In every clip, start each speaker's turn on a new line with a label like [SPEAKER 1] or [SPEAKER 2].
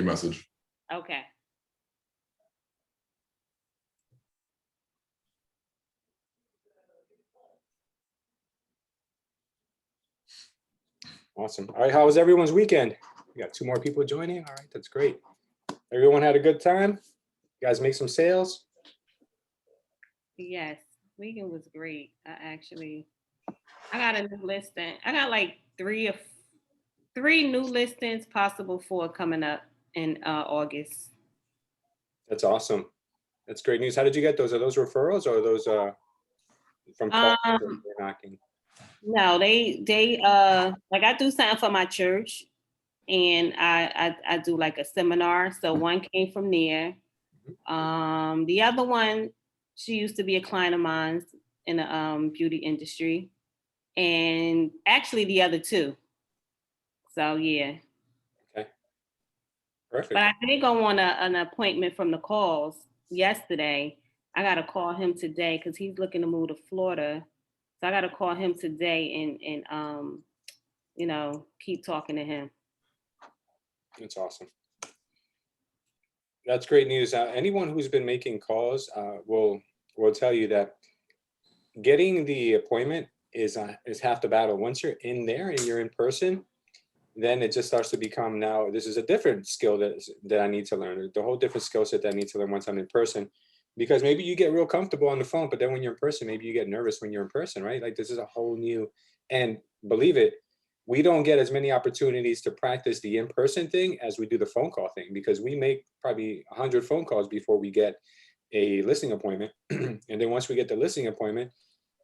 [SPEAKER 1] message.
[SPEAKER 2] Okay.
[SPEAKER 3] Awesome. All right, how was everyone's weekend? We got 2 more people joining. All right, that's great. Everyone had a good time? You guys make some sales?
[SPEAKER 2] Yes, weekend was great. I got a new listing. I got like three new listings, possible 4 coming up in August.
[SPEAKER 3] That's awesome. That's great news. How did you get those? Are those referrals or are those from calls that you're knocking?
[SPEAKER 2] No, they like I do something for my church, and I do like a seminar. So one came from there. The other one, she used to be a client of mine in the beauty industry, and actually the other 2. So yeah.
[SPEAKER 3] Okay. Perfect.
[SPEAKER 2] But I did go on an appointment from the calls yesterday. I got to call him today because he's looking to move to Florida. So I got to call him today and keep talking to him.
[SPEAKER 3] That's awesome. That's great news. Anyone who's been making calls will tell you that getting the appointment is half the battle. Once you're in there and you're in person, then it just starts to become, now this is a different skill that I need to learn. The whole different skill set that I need to learn once I'm in person, because maybe you get real comfortable on the phone, but then when you're in person, maybe you get nervous when you're in person, right? Like this is a whole new, and believe it, we don't get as many opportunities to practice the in-person thing as we do the phone call thing, because we make probably 100 phone calls before we get a listing appointment. And then once we get the listing appointment,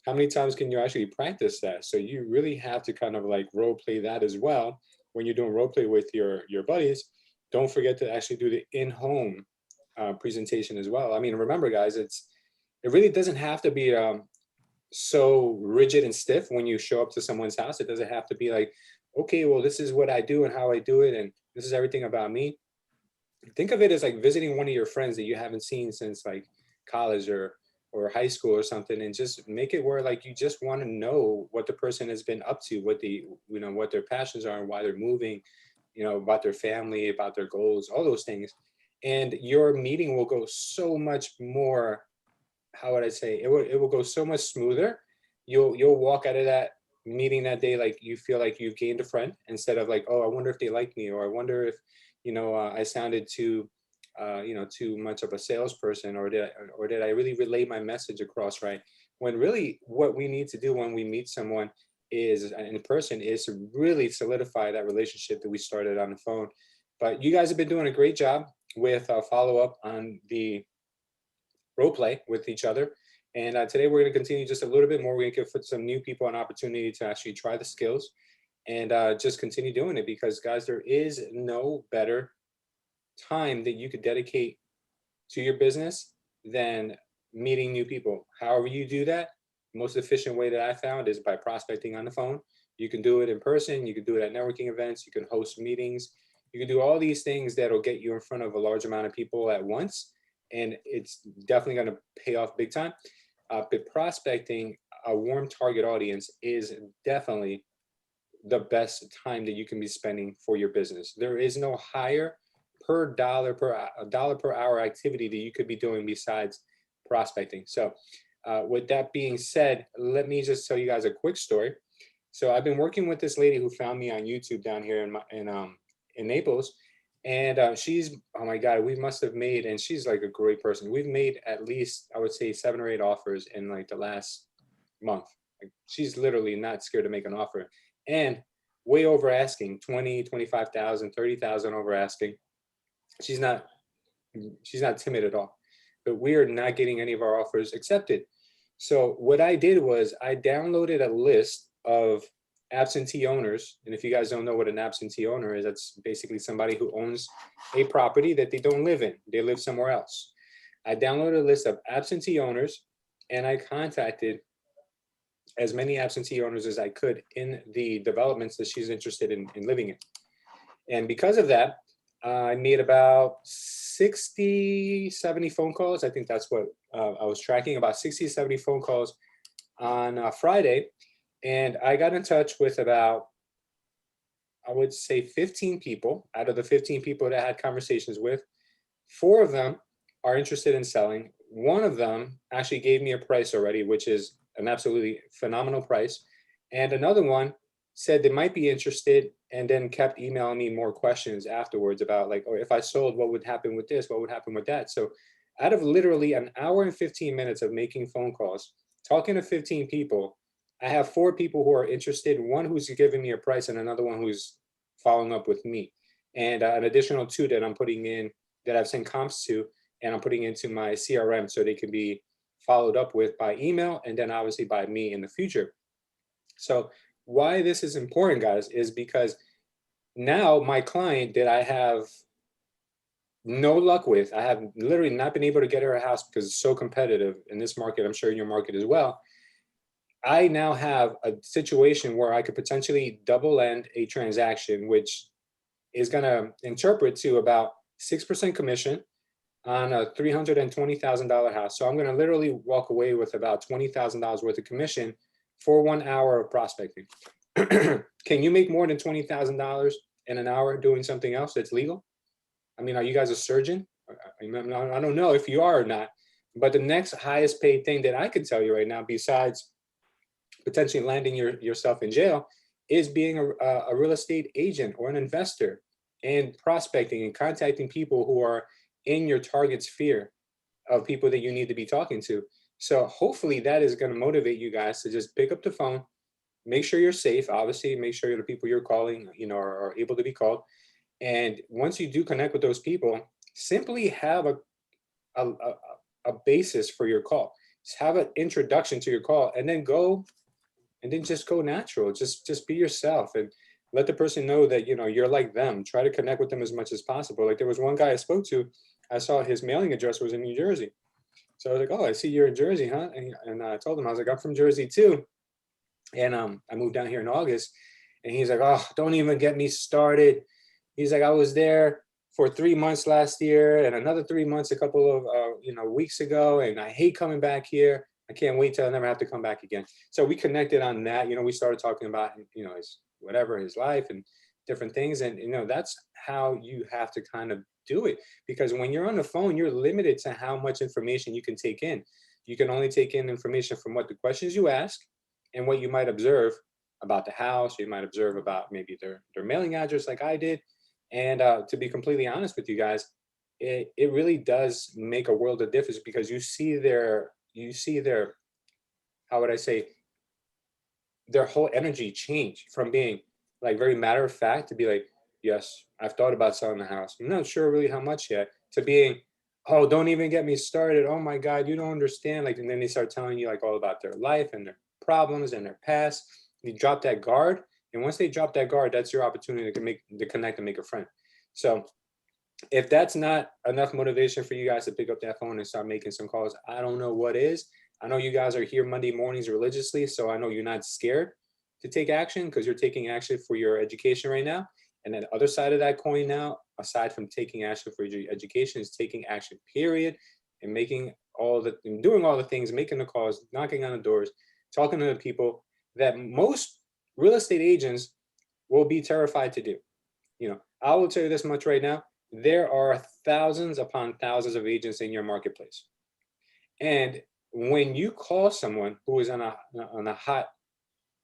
[SPEAKER 3] how many times can you actually practice that? So you really have to kind of like role play that as well. When you're doing role play with your buddies, don't forget to actually do the in-home presentation as well. I mean, remember guys, it really doesn't have to be so rigid and stiff when you show up to someone's house. It doesn't have to be like, okay, well, this is what I do and how I do it, and this is everything about me. Think of it as like visiting one of your friends that you haven't seen since like college or high school or something, and just make it where like you just want to know what the person has been up to, what their passions are and why they're moving, about their family, about their goals, all those things. And your meeting will go so much more, how would I say, it will go so much smoother. You'll walk out of that meeting that day like you feel like you've gained a friend, instead of like, oh, I wonder if they like me, or I wonder if I sounded too much of a salesperson, or did I really relay my message across right? When really what we need to do when we meet someone is in person is to really solidify that relationship that we started on the phone. But you guys have been doing a great job with follow up on the role play with each other. And today we're going to continue just a little bit more. We're going to give some new people an opportunity to actually try the skills and just continue doing it, because guys, there is no better time that you could dedicate to your business than meeting new people. However you do that, the most efficient way that I found is by prospecting on the phone. You can do it in person, you can do it at networking events, you can host meetings, you can do all these things that'll get you in front of a large amount of people at once, and it's definitely going to pay off big time. But prospecting a warm target audience is definitely the best time that you can be spending for your business. There is no higher dollar per hour activity that you could be doing besides prospecting. So with that being said, let me just tell you guys a quick story. So I've been working with this lady who found me on YouTube down here in Naples, and she's, oh my God, we must have made, and she's like a great person. We've made at least, I would say, 7 or 8 offers in like the last month. Like, she's literally not scared to make an offer, and way over asking, 20, 25,000, 30,000 over asking. She's not timid at all, but we are not getting any of our offers accepted. So what I did was I downloaded a list of absentee owners. And if you guys don't know what an absentee owner is, that's basically somebody who owns a property that they don't live in. They live somewhere else. I downloaded a list of absentee owners, and I contacted as many absentee owners as I could in the developments that she's interested in living in. And because of that, I made about 60, 70 phone calls. I think that's what I was tracking, about 60, 70 phone calls on Friday. And I got in touch with about I would say 15 people. Out of the 15 people that I had conversations with, 4 of them are interested in selling. One of them actually gave me a price already, which is an absolutely phenomenal price. And another one said they might be interested and then kept emailing me more questions afterwards about like, oh, if I sold, what would happen with this? What would happen with that? So out of literally an hour and 15 minutes of making phone calls, talking to 15 people, I have 4 people who are interested, one who's giving me a price and another one who's following up with me. And an additional 2 that I'm putting in that I've sent comps to, and I'm putting into my CRM so they can be followed up with by email and then obviously by me in the future. So why this is important, guys, is because now my client that I have no luck with, I have literally not been able to get her a house because it's so competitive in this market. I'm sure in your market as well. I now have a situation where I could potentially double end a transaction, which is going to interpret to about 6% commission on a $320,000 house. So I'm going to literally walk away with about $20,000 worth of commission for 1 hour of prospecting. Can you make more than $20,000 in an hour doing something else that's legal? I mean, are you guys a surgeon? I don't know if you are or not, but the next highest paid thing that I could tell you right now, besides potentially landing yourself in jail, is being a real estate agent or an investor and prospecting and contacting people who are in your target sphere of people that you need to be talking to. So hopefully that is going to motivate you guys to just pick up the phone, make sure you're safe, obviously, make sure the people you're calling, are able to be called. And once you do connect with those people, simply have a, a, a basis for your call. Just have an introduction to your call and then just go natural. Just be yourself and let the person know that you're like them. Try to connect with them as much as possible. Like there was one guy I spoke to, I saw his mailing address was in New Jersey. So I was like, oh, I see you're in Jersey, huh? And I told him, I was like, I'm from Jersey too. And I moved down here in August. And he's like, oh, don't even get me started. He's like, I was there for 3 months last year and another 3 months a couple of weeks ago, and I hate coming back here. I can't wait till I never have to come back again. So we connected on that. We started talking about his whatever, his life and different things, and that's how you have to kind of do it, because when you're on the phone, you're limited to how much information you can take in. You can only take in information from what the questions you ask and what you might observe about the house. You might observe about maybe their mailing address, like I did. And to be completely honest with you guys, it really does make a world of difference, because you see their how would I say, their whole energy change from being like very matter of fact to be like, yes, I've thought about selling the house, I'm not sure really how much yet, to being, oh, don't even get me started, oh my God, you don't understand, like, and then they start telling you like all about their life and their problems and their past. You drop that guard, and once they drop that guard, that's your opportunity to connect and make a friend. So if that's not enough motivation for you guys to pick up that phone and start making some calls, I don't know what is. I know you guys are here Monday mornings religiously, so I know you're not scared to take action because you're taking action for your education right now. And then the other side of that coin now, aside from taking action for your education, is taking action, period, and doing all the things, making the calls, knocking on the doors, talking to the people that most real estate agents will be terrified to do. I will tell you this much right now. There are thousands upon thousands of agents in your marketplace. And when you call someone who is on a hot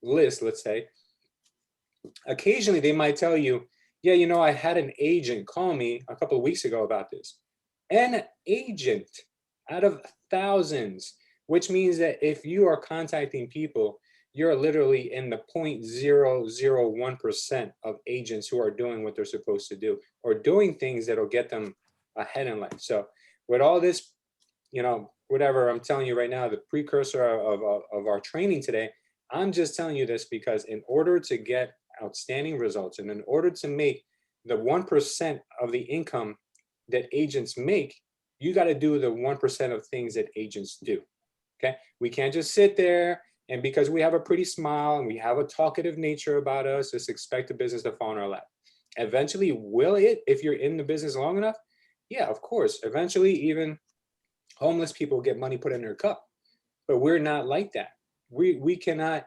[SPEAKER 3] list, let's say, occasionally they might tell you, yeah, I had an agent call me a couple of weeks ago about this. An agent out of thousands, which means that if you are contacting people, you're literally in the 0.001% of agents who are doing what they're supposed to do or doing things that'll get them ahead in life. So with all this, whatever I'm telling you right now, the precursor of our training today, I'm just telling you this because in order to get outstanding results and in order to make the 1% of the income that agents make, you got to do the 1% of things that agents do. Okay. We can't just sit there and because we have a pretty smile and we have a talkative nature about us, just expect the business to fall in our lap. Eventually, will it, if you're in the business long enough? Yeah, of course. Eventually, even homeless people get money put in their cup, but we're not like that. We cannot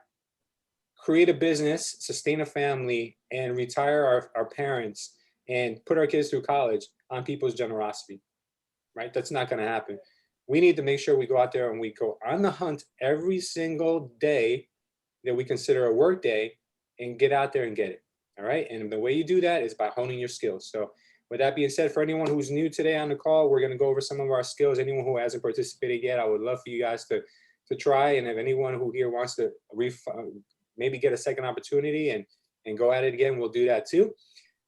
[SPEAKER 3] create a business, sustain a family, and retire our parents and put our kids through college on people's generosity, right? That's not going to happen. We need to make sure we go out there and we go on the hunt every single day that we consider a work day and get out there and get it. All right. And the way you do that is by honing your skills. So with that being said, for anyone who's new today on the call, we're going to go over some of our skills. Anyone who hasn't participated yet, I would love for you guys to try. And if anyone who here wants to maybe get a second opportunity and go at it again, we'll do that too.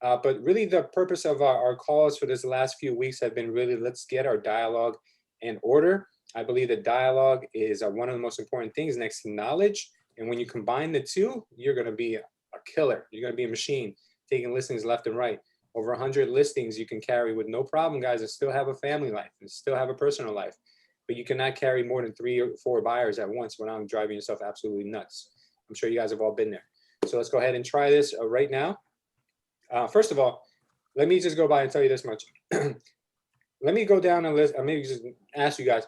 [SPEAKER 3] But really the purpose of our calls for this last few weeks have been really, let's get our dialogue in order. I believe that dialogue is one of the most important things next to knowledge. And when you combine the two, you're going to be a killer. You're going to be a machine, taking listings left and right. Over 100 listings you can carry with no problem, guys, and still have a family life and still have a personal life. But you cannot carry more than 3 or 4 buyers at once without driving yourself absolutely nuts. I'm sure you guys have all been there. So let's go ahead and try this right now. First of all, let me just go by and tell you this much. Let me go down a list. Maybe just ask you guys,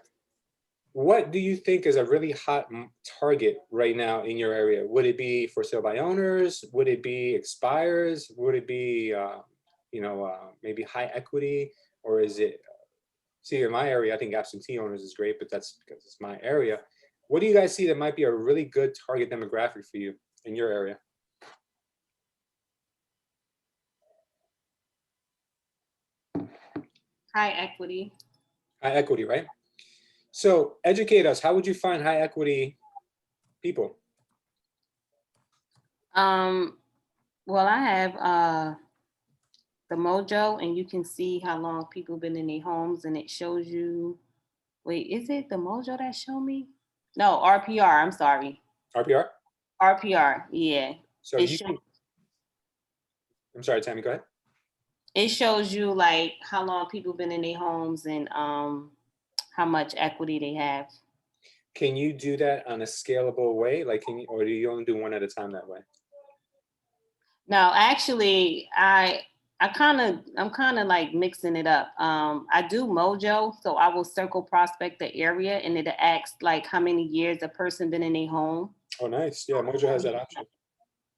[SPEAKER 3] what do you think is a really hot target right now in your area? Would it be for sale by owners? Would it be expires? Would it be, maybe high equity? Or is it, see, in my area, I think absentee owners is great, but that's because it's my area. What do you guys see that might be a really good target demographic for you in your area?
[SPEAKER 2] High equity.
[SPEAKER 3] High equity, right? So educate us. How would you find high equity people?
[SPEAKER 2] Well, I have the Mojo, and you can see how long people been in their homes, and it shows you. Wait, is it the Mojo that show me? No, RPR. I'm sorry.
[SPEAKER 3] RPR?
[SPEAKER 2] RPR. Yeah.
[SPEAKER 3] So
[SPEAKER 2] It
[SPEAKER 3] you
[SPEAKER 2] shows.
[SPEAKER 3] can, I'm sorry, Tammy, go ahead.
[SPEAKER 2] It shows you like how long people been in their homes and how much equity they have.
[SPEAKER 3] Can you do that on a scalable way? Like, can you, or do you only do one at a time that way?
[SPEAKER 2] No, actually, I'm kind of like mixing it up. I do Mojo, so I will circle prospect the area, and it asks like how many years a person been in their home.
[SPEAKER 3] Oh, nice. Yeah, Mojo has that option.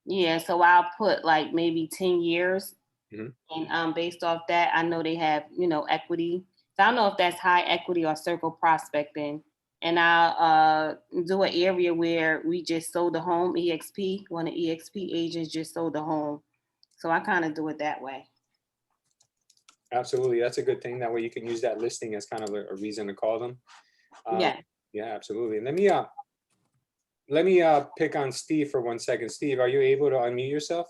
[SPEAKER 2] Yeah, so I'll put like maybe 10 years,
[SPEAKER 3] Mhm.
[SPEAKER 2] and based off that, I know they have equity. So I don't know if that's high equity or circle prospecting. And I'll do an area where we just sold the home. EXP, one of EXP agents just sold the home. So I kind of do it that way.
[SPEAKER 3] Absolutely. That's a good thing. That way you can use that listing as kind of a reason to call them.
[SPEAKER 2] Yeah.
[SPEAKER 3] Yeah, absolutely. And let me pick on Steve for 1 second. Steve, are you able to unmute yourself?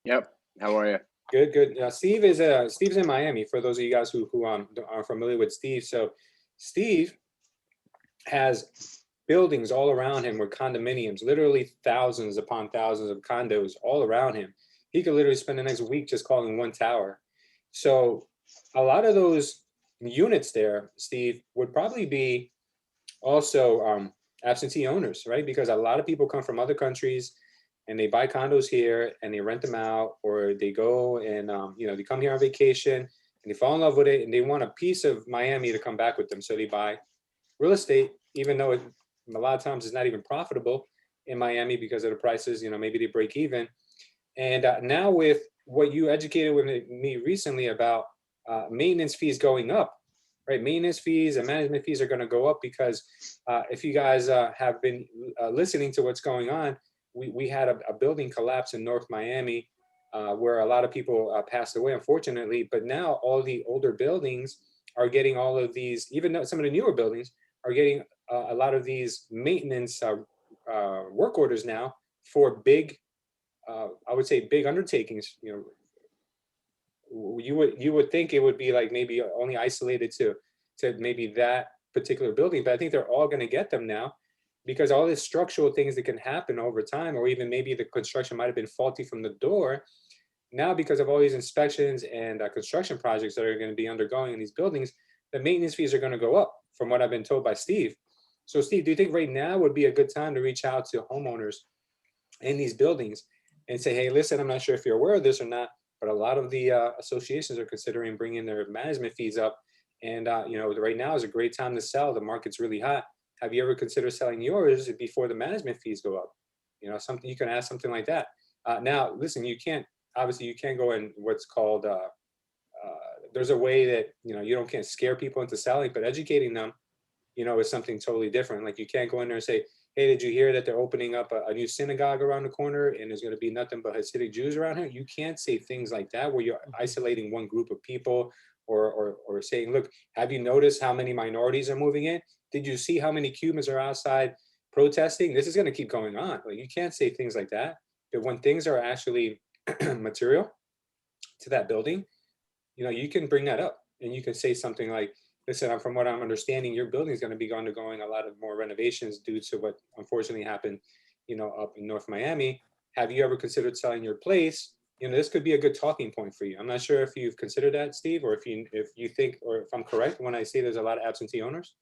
[SPEAKER 1] Yep. How are you?
[SPEAKER 3] Good, good. Steve's in Miami. For those of you guys who are familiar with Steve, so Steve has buildings all around him with condominiums, literally thousands upon thousands of condos all around him. He could literally spend the next week just calling one tower. So a lot of those units there, Steve, would probably be also absentee owners, right? Because a lot of people come from other countries and they buy condos here and they rent them out, or they go and they come here on vacation and they fall in love with it and they want a piece of Miami to come back with them. So they buy real estate, even though a lot of times it's not even profitable in Miami because of the prices. Maybe they break even. And now with what you educated with me recently about maintenance fees going up, right? Maintenance fees and management fees are going to go up because if you guys have been listening to what's going on, we had a building collapse in North Miami where a lot of people passed away, unfortunately. But now all the older buildings are getting all of these, even though some of the newer buildings are getting a lot of these maintenance work orders now for big, I would say big undertakings. You would think it would be like maybe only isolated to maybe that particular building, but I think they're all going to get them now because all these structural things that can happen over time, or even maybe the construction might have been faulty from the door. Now, because of all these inspections and construction projects that are going to be undergoing in these buildings, the maintenance fees are going to go up, from what I've been told by Steve. So, Steve, do you think right now would be a good time to reach out to homeowners in these buildings and say, hey, listen, I'm not sure if you're aware of this or not, but a lot of the associations are considering bringing their management fees up. And, right now is a great time to sell. The market's really hot. have you ever considered selling yours before the management fees go up? Something you can ask, something like that. Now, listen, obviously you can't go in what's called, there's a way that, you can't scare people into selling, but educating them, is something totally different. Like, you can't go in there and say, hey, did you hear that they're opening up a new synagogue around the corner and there's going to be nothing but Hasidic Jews around here? You can't say things like that where you're isolating one group of people, or saying, look, have you noticed how many minorities are moving in? Did you see how many Cubans are outside protesting? This is going to keep going on. Like, you can't say things like that. But when things are actually material to that building, you can bring that up and you can say something like, listen, from what I'm understanding, your building is going to be undergoing a lot of more renovations due to what unfortunately happened, up in North Miami. Have you ever considered selling your place? This could be a good talking point for you. I'm not sure if you've considered that, Steve, or if you think, or if I'm correct when I say there's a lot of absentee owners.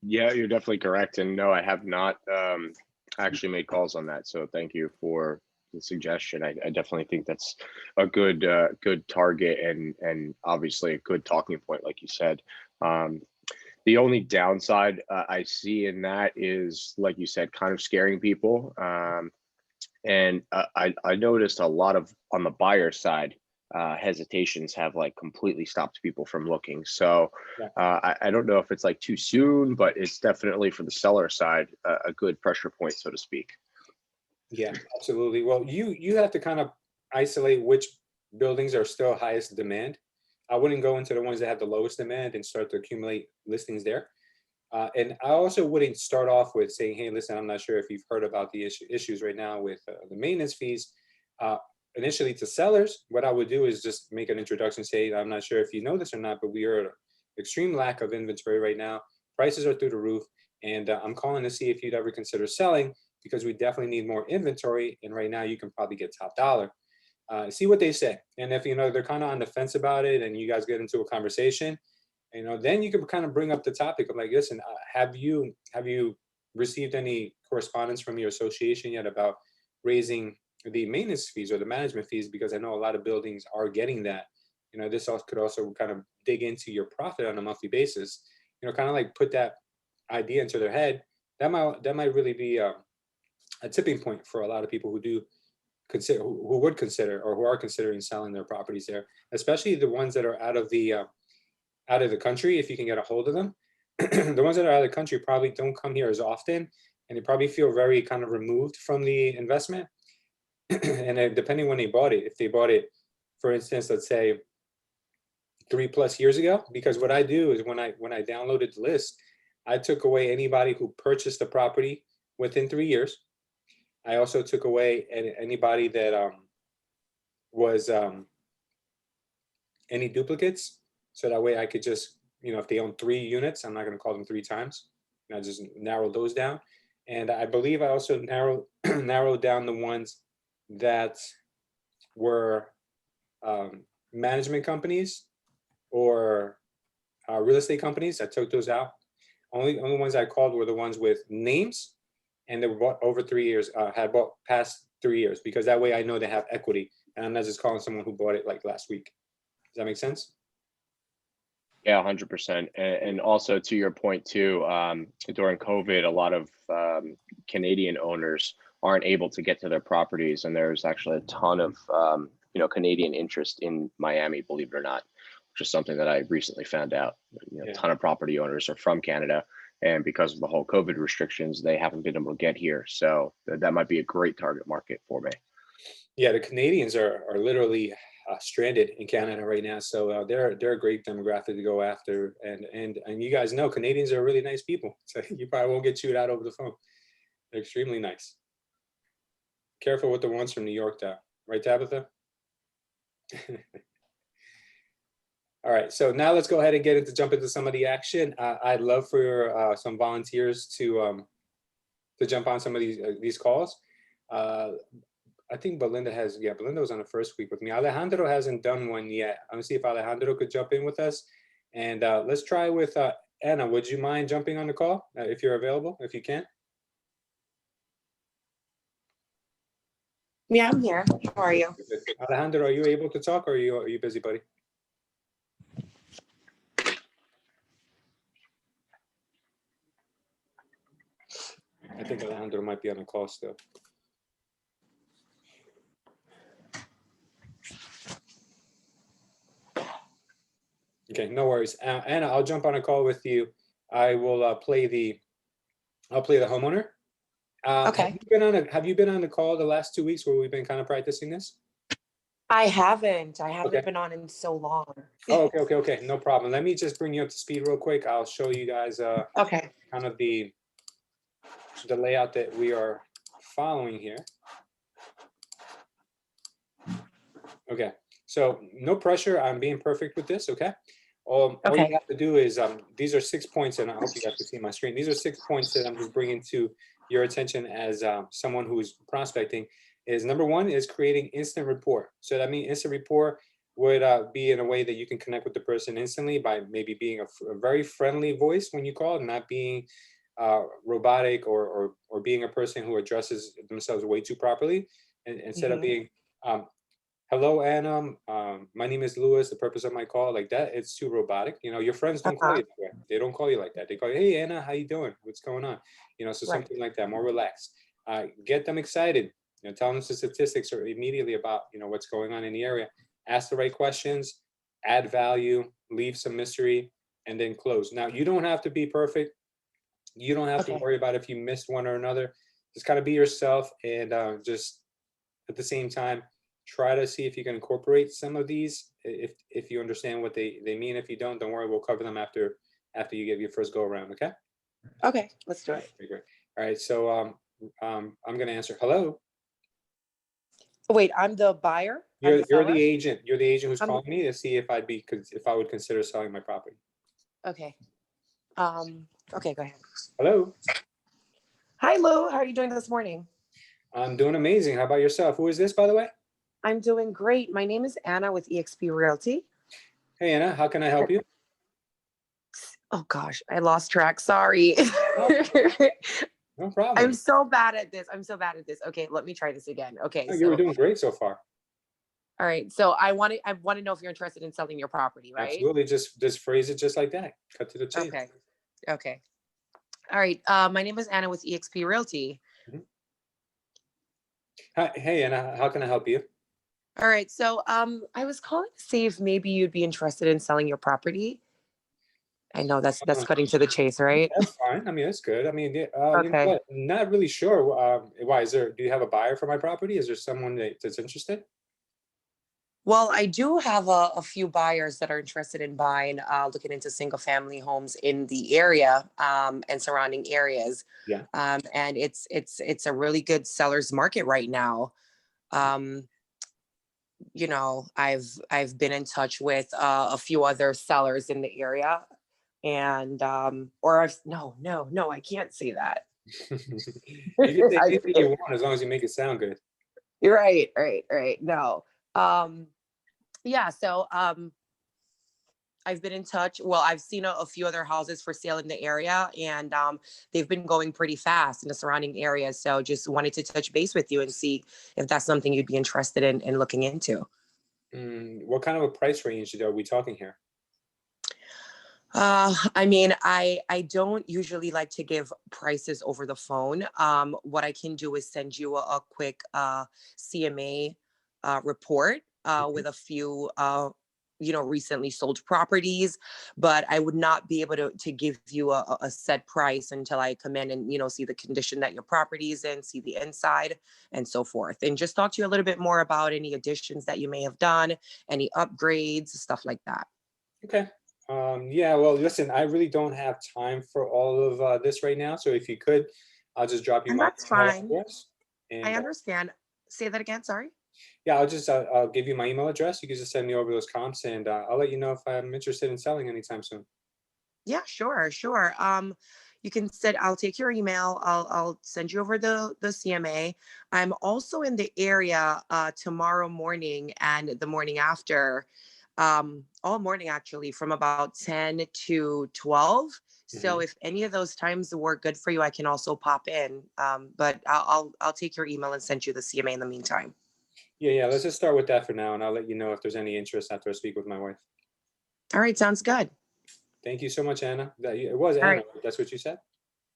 [SPEAKER 1] Yeah, you're definitely correct. And no, I have not actually made calls on that. So thank you for the suggestion. I definitely think that's a good target, and obviously a good talking point, like you said. The only downside I see in that is, like you said, kind of scaring people. And I noticed a lot of, on the buyer side, hesitations have like completely stopped people from looking. So I don't know if it's like too soon, but it's definitely, for the seller side, a good pressure point, so to speak.
[SPEAKER 3] Yeah, absolutely. Well, you have to kind of isolate which buildings are still highest demand. I wouldn't go into the ones that have the lowest demand and start to accumulate listings there. And I also wouldn't start off with saying, hey, listen, I'm not sure if you've heard about the issues right now with the maintenance fees. Initially, to sellers, what I would do is just make an introduction, say, I'm not sure if you know this or not, but we are at an extreme lack of inventory right now. Prices are through the roof. And I'm calling to see if you'd ever consider selling, because we definitely need more inventory. And right now you can probably get top dollar. See what they say. And if, they're kind of on the fence about it and you guys get into a conversation, then you can kind of bring up the topic of like, listen, have you received any correspondence from your association yet about raising the maintenance fees or the management fees? Because I know a lot of buildings are getting that. This also could also kind of dig into your profit on a monthly basis, kind of like put that idea into their head. That might really be a tipping point for a lot of people who do consider, who would consider, or who are considering selling their properties there, especially the ones that are out of the country. If you can get a hold of them, the ones that are out of the country probably don't come here as often, and they probably feel very kind of removed from the investment. And then depending when they bought it, if they bought it, for instance, let's say 3+ years ago, because what I do is when I downloaded the list, I took away anybody who purchased the property within 3 years. I also took away anybody that was any duplicates. So that way I could just, if they own 3 units, I'm not going to call them 3 times. I just narrow those down. And I believe I also narrowed down the ones that were management companies or real estate companies. I took those out. Only ones I called were the ones with names and they were bought over 3 years, had bought past 3 years, because that way I know they have equity and I'm not just calling someone who bought it like last week. Does that make sense?
[SPEAKER 1] Yeah, 100%. And also, to your point too, during COVID, a lot of Canadian owners aren't able to get to their properties, and there's actually a ton of Canadian interest in Miami, believe it or not, which is something that I recently found out. A ton of property owners are from Canada, and because of the whole COVID restrictions, they haven't been able to get here. So that might be a great target market for me.
[SPEAKER 3] Yeah, the Canadians are literally stranded in Canada right now, so they're a great demographic to go after. And you guys know Canadians are really nice people, so you probably won't get chewed out over the phone. They're extremely nice. Careful with the ones from New York, though, right, Tabitha? All right, so now let's go ahead and jump into some of the action. I'd love for some volunteers to jump on some of these calls. I think Belinda was on the first week with me. Alejandro hasn't done one yet. I'm gonna see if Alejandro could jump in with us. And let's try with Anna. Would you mind jumping on the call if you're available, if you can?
[SPEAKER 4] Yeah, I'm here. How are you?
[SPEAKER 3] Alejandro, are you able to talk, or are you busy, buddy? I think Alejandro might be on the call still. Okay, no worries. Anna, I'll jump on a call with you. I will I'll play the homeowner.
[SPEAKER 4] Okay.
[SPEAKER 3] Have you been on the call the last 2 weeks where we've been kind of practicing this?
[SPEAKER 4] I haven't
[SPEAKER 3] Okay.
[SPEAKER 4] been on in so long.
[SPEAKER 3] Oh, okay. No problem. Let me just bring you up to speed real quick. I'll show you guys
[SPEAKER 4] Okay.
[SPEAKER 3] kind of the layout that we are following here. Okay, so no pressure. I'm being perfect with this, okay? All
[SPEAKER 4] Okay.
[SPEAKER 3] you have to do is, these are 6 points, and I hope you guys can see my screen. These are 6 points that I'm just bringing to your attention as someone who's prospecting. Is number one is creating instant rapport. So that means instant rapport would be in a way that you can connect with the person instantly by maybe being a very friendly voice when you call, not being robotic or being a person who addresses themselves way too properly. And instead of being, hello, Anna, my name is Louis, the purpose of my call, like that, it's too robotic. You know, your friends don't call you that way. They don't call you like that. They call you, hey, Anna, how you doing? What's going on? You know, so
[SPEAKER 4] Right.
[SPEAKER 3] something like that, more relaxed. Get them excited. You know, tell them the statistics or immediately about, you know, what's going on in the area. Ask the right questions, add value, leave some mystery, and then close. Now, you don't have to be perfect. You don't have to worry about if you missed one or another. Just kind of be yourself, and just at the same time, try to see if you can incorporate some of these if you understand what they mean. If you don't worry, we'll cover them after you give your first go around. Okay.
[SPEAKER 4] Okay, let's do it.
[SPEAKER 3] Okay, great. All right, so I'm going to answer. Hello.
[SPEAKER 4] Wait, I'm the buyer.
[SPEAKER 3] You're the
[SPEAKER 4] seller?
[SPEAKER 3] agent. You're the agent who's calling me to see if I would consider selling my property.
[SPEAKER 4] Okay. Okay, go ahead.
[SPEAKER 3] Hello.
[SPEAKER 4] Hi, Lou. How are you doing this morning?
[SPEAKER 3] I'm doing amazing. How about yourself? Who is this, by the way?
[SPEAKER 4] I'm doing great. My name is Anna with eXp Realty.
[SPEAKER 3] Hey, Anna. How can I help you?
[SPEAKER 4] Oh gosh, I lost track. Sorry.
[SPEAKER 3] No problem.
[SPEAKER 4] I'm so bad at this. Okay, let me try this again. Okay.
[SPEAKER 3] You were doing great so far.
[SPEAKER 4] All right. So I want to know if you're interested in selling your property, right?
[SPEAKER 3] Absolutely. Just phrase it just like that. Cut to the chase.
[SPEAKER 4] Okay. All right. My name is Anna with eXp Realty.
[SPEAKER 3] Hi, hey, Anna. How can I help you?
[SPEAKER 4] All right. So I was calling to see if maybe you'd be interested in selling your property. I know that's cutting to the chase, right?
[SPEAKER 3] That's fine. I mean, that's good. I mean, you know
[SPEAKER 4] Okay.
[SPEAKER 3] what? Not really sure. Why do you have a buyer for my property? Is there someone that's interested?
[SPEAKER 4] Well, I do have a few buyers that are interested in buying, looking into single family homes in the area and surrounding areas.
[SPEAKER 3] Yeah.
[SPEAKER 4] And it's a really good seller's market right now. You know, I've been in touch with a few other sellers in the area, and no, I can't say that.
[SPEAKER 3] You can say anything you want as long as you make it sound good.
[SPEAKER 4] You're right. No. Yeah. So I've been in touch. Well, I've seen a few other houses for sale in the area, and they've been going pretty fast in the surrounding areas. So just wanted to touch base with you and see if that's something you'd be interested in looking into.
[SPEAKER 3] What kind of a price range are we talking here?
[SPEAKER 4] I mean, I don't usually like to give prices over the phone. What I can do is send you a quick CMA report with a few recently sold properties, but I would not be able to give you a set price until I come in and see the condition that your property is in, see the inside and so forth, and just talk to you a little bit more about any additions that you may have done, any upgrades, stuff like that.
[SPEAKER 3] Okay. Yeah, well, listen, I really don't have time for all of this right now. So if you could, I'll just drop you
[SPEAKER 4] And
[SPEAKER 3] my
[SPEAKER 4] that's
[SPEAKER 3] email
[SPEAKER 4] fine.
[SPEAKER 3] address. And,
[SPEAKER 4] I understand. Say that again. Sorry.
[SPEAKER 3] Yeah, I'll give you my email address. You can just send me over those comps, and I'll let you know if I'm interested in selling anytime soon.
[SPEAKER 4] Yeah, sure. You can I'll take your email. I'll send you over the CMA. I'm also in the area tomorrow morning and the morning after, all morning actually, from about 10 to 12. So if any of those times were good for you, I can also pop in. But I'll take your email and send you the CMA in the meantime.
[SPEAKER 3] Yeah. Let's just start with that for now, and I'll let you know if there's any interest after I speak with my wife.
[SPEAKER 4] All right, sounds good.
[SPEAKER 3] Thank you so much, Anna. It was
[SPEAKER 4] All
[SPEAKER 3] Anna.
[SPEAKER 4] right.
[SPEAKER 3] That's what you said?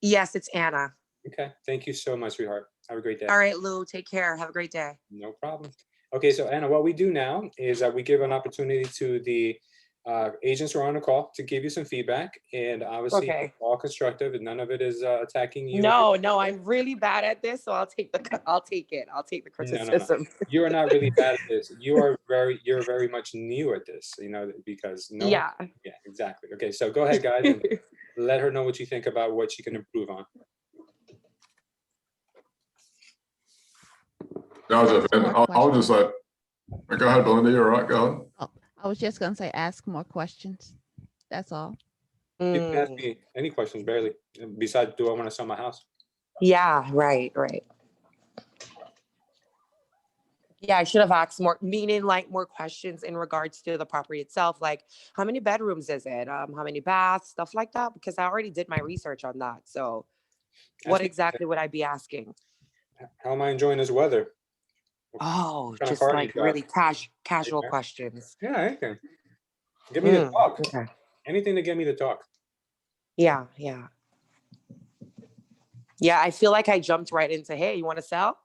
[SPEAKER 4] Yes, it's Anna.
[SPEAKER 3] Okay. Thank you so much, sweetheart. Have a great day.
[SPEAKER 4] All right, Lou, take care. Have a great day.
[SPEAKER 3] No problem. Okay, so Anna, what we do now is we give an opportunity to the agents who are on the call to give you some feedback, and obviously
[SPEAKER 4] Okay.
[SPEAKER 3] it's all constructive, and none of it is attacking you.
[SPEAKER 4] No, I'm really bad at this, so I'll take it. I'll take the
[SPEAKER 3] No.
[SPEAKER 4] criticism.
[SPEAKER 3] You are not really bad at this. You're very much new at this, because
[SPEAKER 4] Yeah.
[SPEAKER 3] yeah, exactly. Okay, so go ahead, guys, and let her know what you think about what she can improve on.
[SPEAKER 5] No, Jeff, and I'll just go ahead, Belinda. You're all right. Go ahead.
[SPEAKER 6] Oh, I was just gonna say, ask more questions. That's all.
[SPEAKER 3] You can ask me any questions, barely. Besides, do I want to sell my house?
[SPEAKER 4] Yeah, right. Yeah, I should have asked more, meaning like more questions in regards to the property itself, like how many bedrooms is it? How many baths, stuff like that, because I already did my research on that. So what exactly would I be asking?
[SPEAKER 3] How am I enjoying this weather?
[SPEAKER 4] Oh,
[SPEAKER 3] What kind of
[SPEAKER 4] just
[SPEAKER 3] car do
[SPEAKER 4] like
[SPEAKER 3] you got?
[SPEAKER 4] really casual
[SPEAKER 3] Yeah.
[SPEAKER 4] questions.
[SPEAKER 3] Yeah, anything. Give me the talk.
[SPEAKER 4] Okay.
[SPEAKER 3] Anything to get me to talk.
[SPEAKER 4] Yeah. Yeah, I feel like I jumped right into, hey, you want to sell?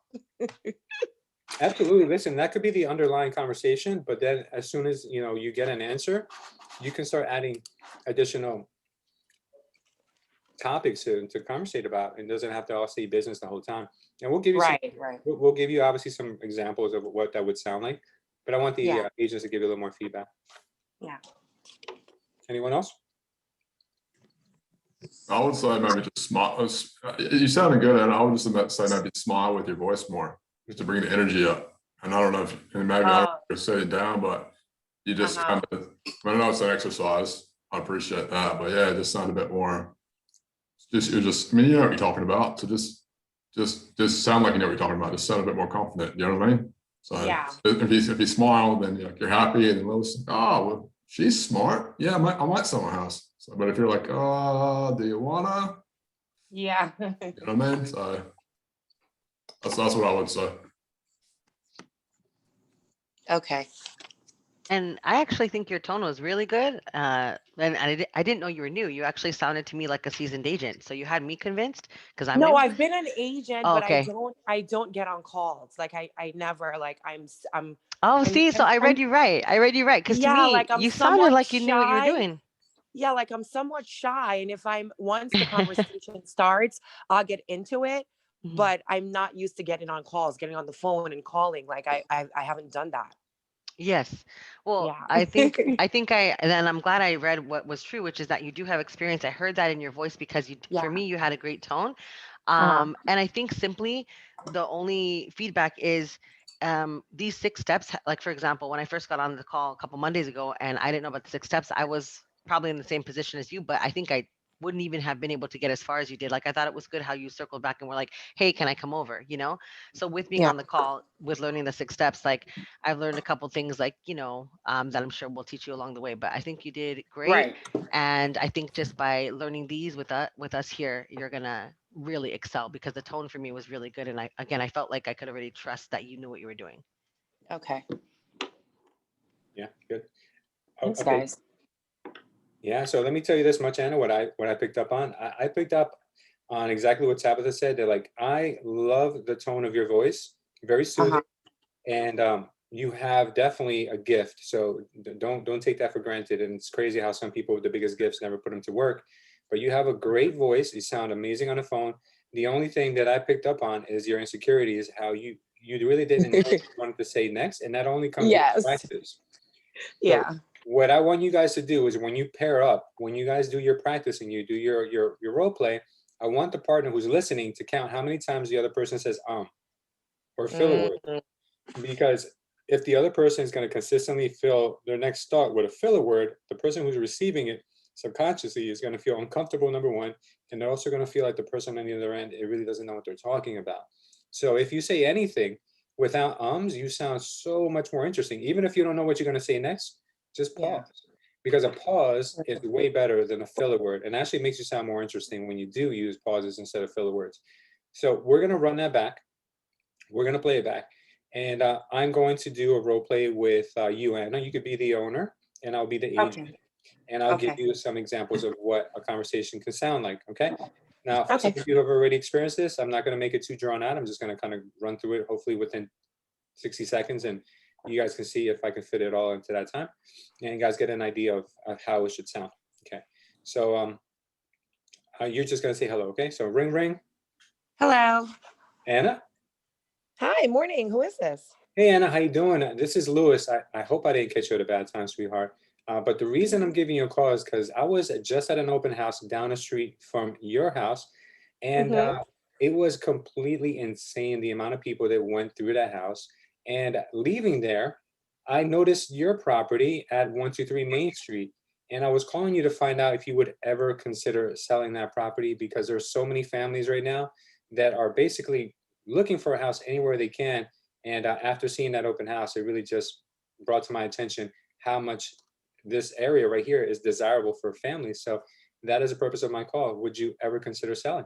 [SPEAKER 3] Absolutely. Listen, that could be the underlying conversation, but then as soon as you get an answer, you can start adding additional topics to conversate about. It doesn't have to all stay business the whole time. And we'll give you
[SPEAKER 4] Right.
[SPEAKER 3] we'll give you obviously some examples of what that would sound like, but I want the
[SPEAKER 4] Yeah.
[SPEAKER 3] agents to give you a little more feedback.
[SPEAKER 4] Yeah.
[SPEAKER 3] Anyone else?
[SPEAKER 5] I would say maybe just smile. You sounded good, and I would just say maybe smile with your voice more, just to bring the energy up. And I don't know if, and maybe I don't say it down, but you just kind of, I know it's an exercise. I appreciate that, but yeah, it just sounded a bit more. I mean, you know what you're talking about. So just sound like you know what you're talking about. Just sound a bit more confident. You know what I mean? So
[SPEAKER 4] Yeah.
[SPEAKER 5] if you smile, then you're happy, and then Lois, oh, well, she's smart. Yeah, I might sell my house. So, but if you're like, oh, do you wanna?
[SPEAKER 4] Yeah.
[SPEAKER 5] You know what I mean? So that's what I would say.
[SPEAKER 4] Okay.
[SPEAKER 7] And I actually think your tone was really good. And I didn't know you were new. You actually sounded to me like a seasoned agent. So you had me convinced because I'm
[SPEAKER 4] No,
[SPEAKER 7] new.
[SPEAKER 4] I've been an agent,
[SPEAKER 7] Oh,
[SPEAKER 4] but
[SPEAKER 7] okay.
[SPEAKER 4] I don't get on calls. Like I never like I'm
[SPEAKER 7] Oh, see, so I read you right. I read you right. Because to
[SPEAKER 4] yeah,
[SPEAKER 7] me,
[SPEAKER 4] like I'm
[SPEAKER 7] you sounded
[SPEAKER 4] somewhat
[SPEAKER 7] like you knew what you were
[SPEAKER 4] shy.
[SPEAKER 7] doing.
[SPEAKER 4] Yeah, like I'm somewhat shy. And if once the conversation starts, I'll get into it.
[SPEAKER 7] Mhm.
[SPEAKER 4] But I'm not used to getting on calls, getting on the phone and calling. Like I haven't done that.
[SPEAKER 7] Yes. Well,
[SPEAKER 4] Yeah.
[SPEAKER 7] I think and then I'm glad I read what was true, which is that you do have experience. I heard that in your voice because for
[SPEAKER 4] Yeah.
[SPEAKER 7] me, you had a great tone.
[SPEAKER 4] Uh-huh.
[SPEAKER 7] And I think simply the only feedback is these 6 steps. Like, for example, when I first got on the call a couple Mondays ago and I didn't know about the 6 steps, I was probably in the same position as you, but I think I wouldn't even have been able to get as far as you did. Like, I thought it was good how you circled back and were like, hey, can I come over? So with being
[SPEAKER 4] Yeah.
[SPEAKER 7] on the call with learning the 6 steps, like I've learned a couple things like, that I'm sure we'll teach you along the way, but I think you did great.
[SPEAKER 4] Right.
[SPEAKER 7] And I think just by learning these with us here, you're going to really excel because the tone for me was really good. And I felt like I could already trust that you knew what you were doing.
[SPEAKER 4] Okay.
[SPEAKER 3] Yeah, good.
[SPEAKER 4] Thanks,
[SPEAKER 3] Okay.
[SPEAKER 4] guys.
[SPEAKER 3] Yeah, so let me tell you this much, Anna, what I picked up on. I picked up on exactly what Tabitha said. They're like, I love the tone of your voice, very soothing, and you have definitely a gift. So don't take that for granted. And it's crazy how some people with the biggest gifts never put them to work. But you have a great voice. You sound amazing on the phone. The only thing that I picked up on is your insecurity, is how you really didn't know what you wanted to say next, and that only comes with practice.
[SPEAKER 4] Yeah.
[SPEAKER 3] So, what I want you guys to do is when you pair up, when you guys do your practice and you do your role play, I want the partner who's listening to count how many times the other person says or filler word. Because if the other person is going to consistently fill their next thought with a filler word, the person who's receiving it subconsciously is going to feel uncomfortable, number one, and they're also going to feel like the person on the other end, it really doesn't know what they're talking about. So if you say anything without you sound so much more interesting. Even if you don't know what you're going to say next, just pause. Because a pause is way better than a filler word, and actually makes you sound more interesting when you do use pauses instead of filler words. So we're going to run that back. We're going to play it back. And I'm going to do a role play with you, Anna. You could be the owner, and I'll be the agent. And I'll give you some examples of what a conversation can sound like, okay? Now, for some
[SPEAKER 4] Okay.
[SPEAKER 3] of you who have already experienced this, I'm not going to make it too drawn out. I'm just going to kind of run through it, hopefully within 60 seconds, and you guys can see if I can fit it all into that time, and you guys get an idea of how it should sound. Okay, so you're just going to say hello. Okay, so ring ring.
[SPEAKER 4] Hello.
[SPEAKER 3] Anna.
[SPEAKER 4] Hi, morning. Who is this?
[SPEAKER 3] Hey Anna, how you doing? This is Lewis. I hope I didn't catch you at a bad time, sweetheart. But the reason I'm giving you a call is because I was just at an open house down the street from your house, and it was completely insane the amount of people that went through that house. And leaving there, I noticed your property at 123 Main Street, and I was calling you to find out if you would ever consider selling that property, because there's so many families right now that are basically looking for a house anywhere they can. And after seeing that open house, it really just brought to my attention how much this area right here is desirable for families. So that is the purpose of my call. Would you ever consider selling?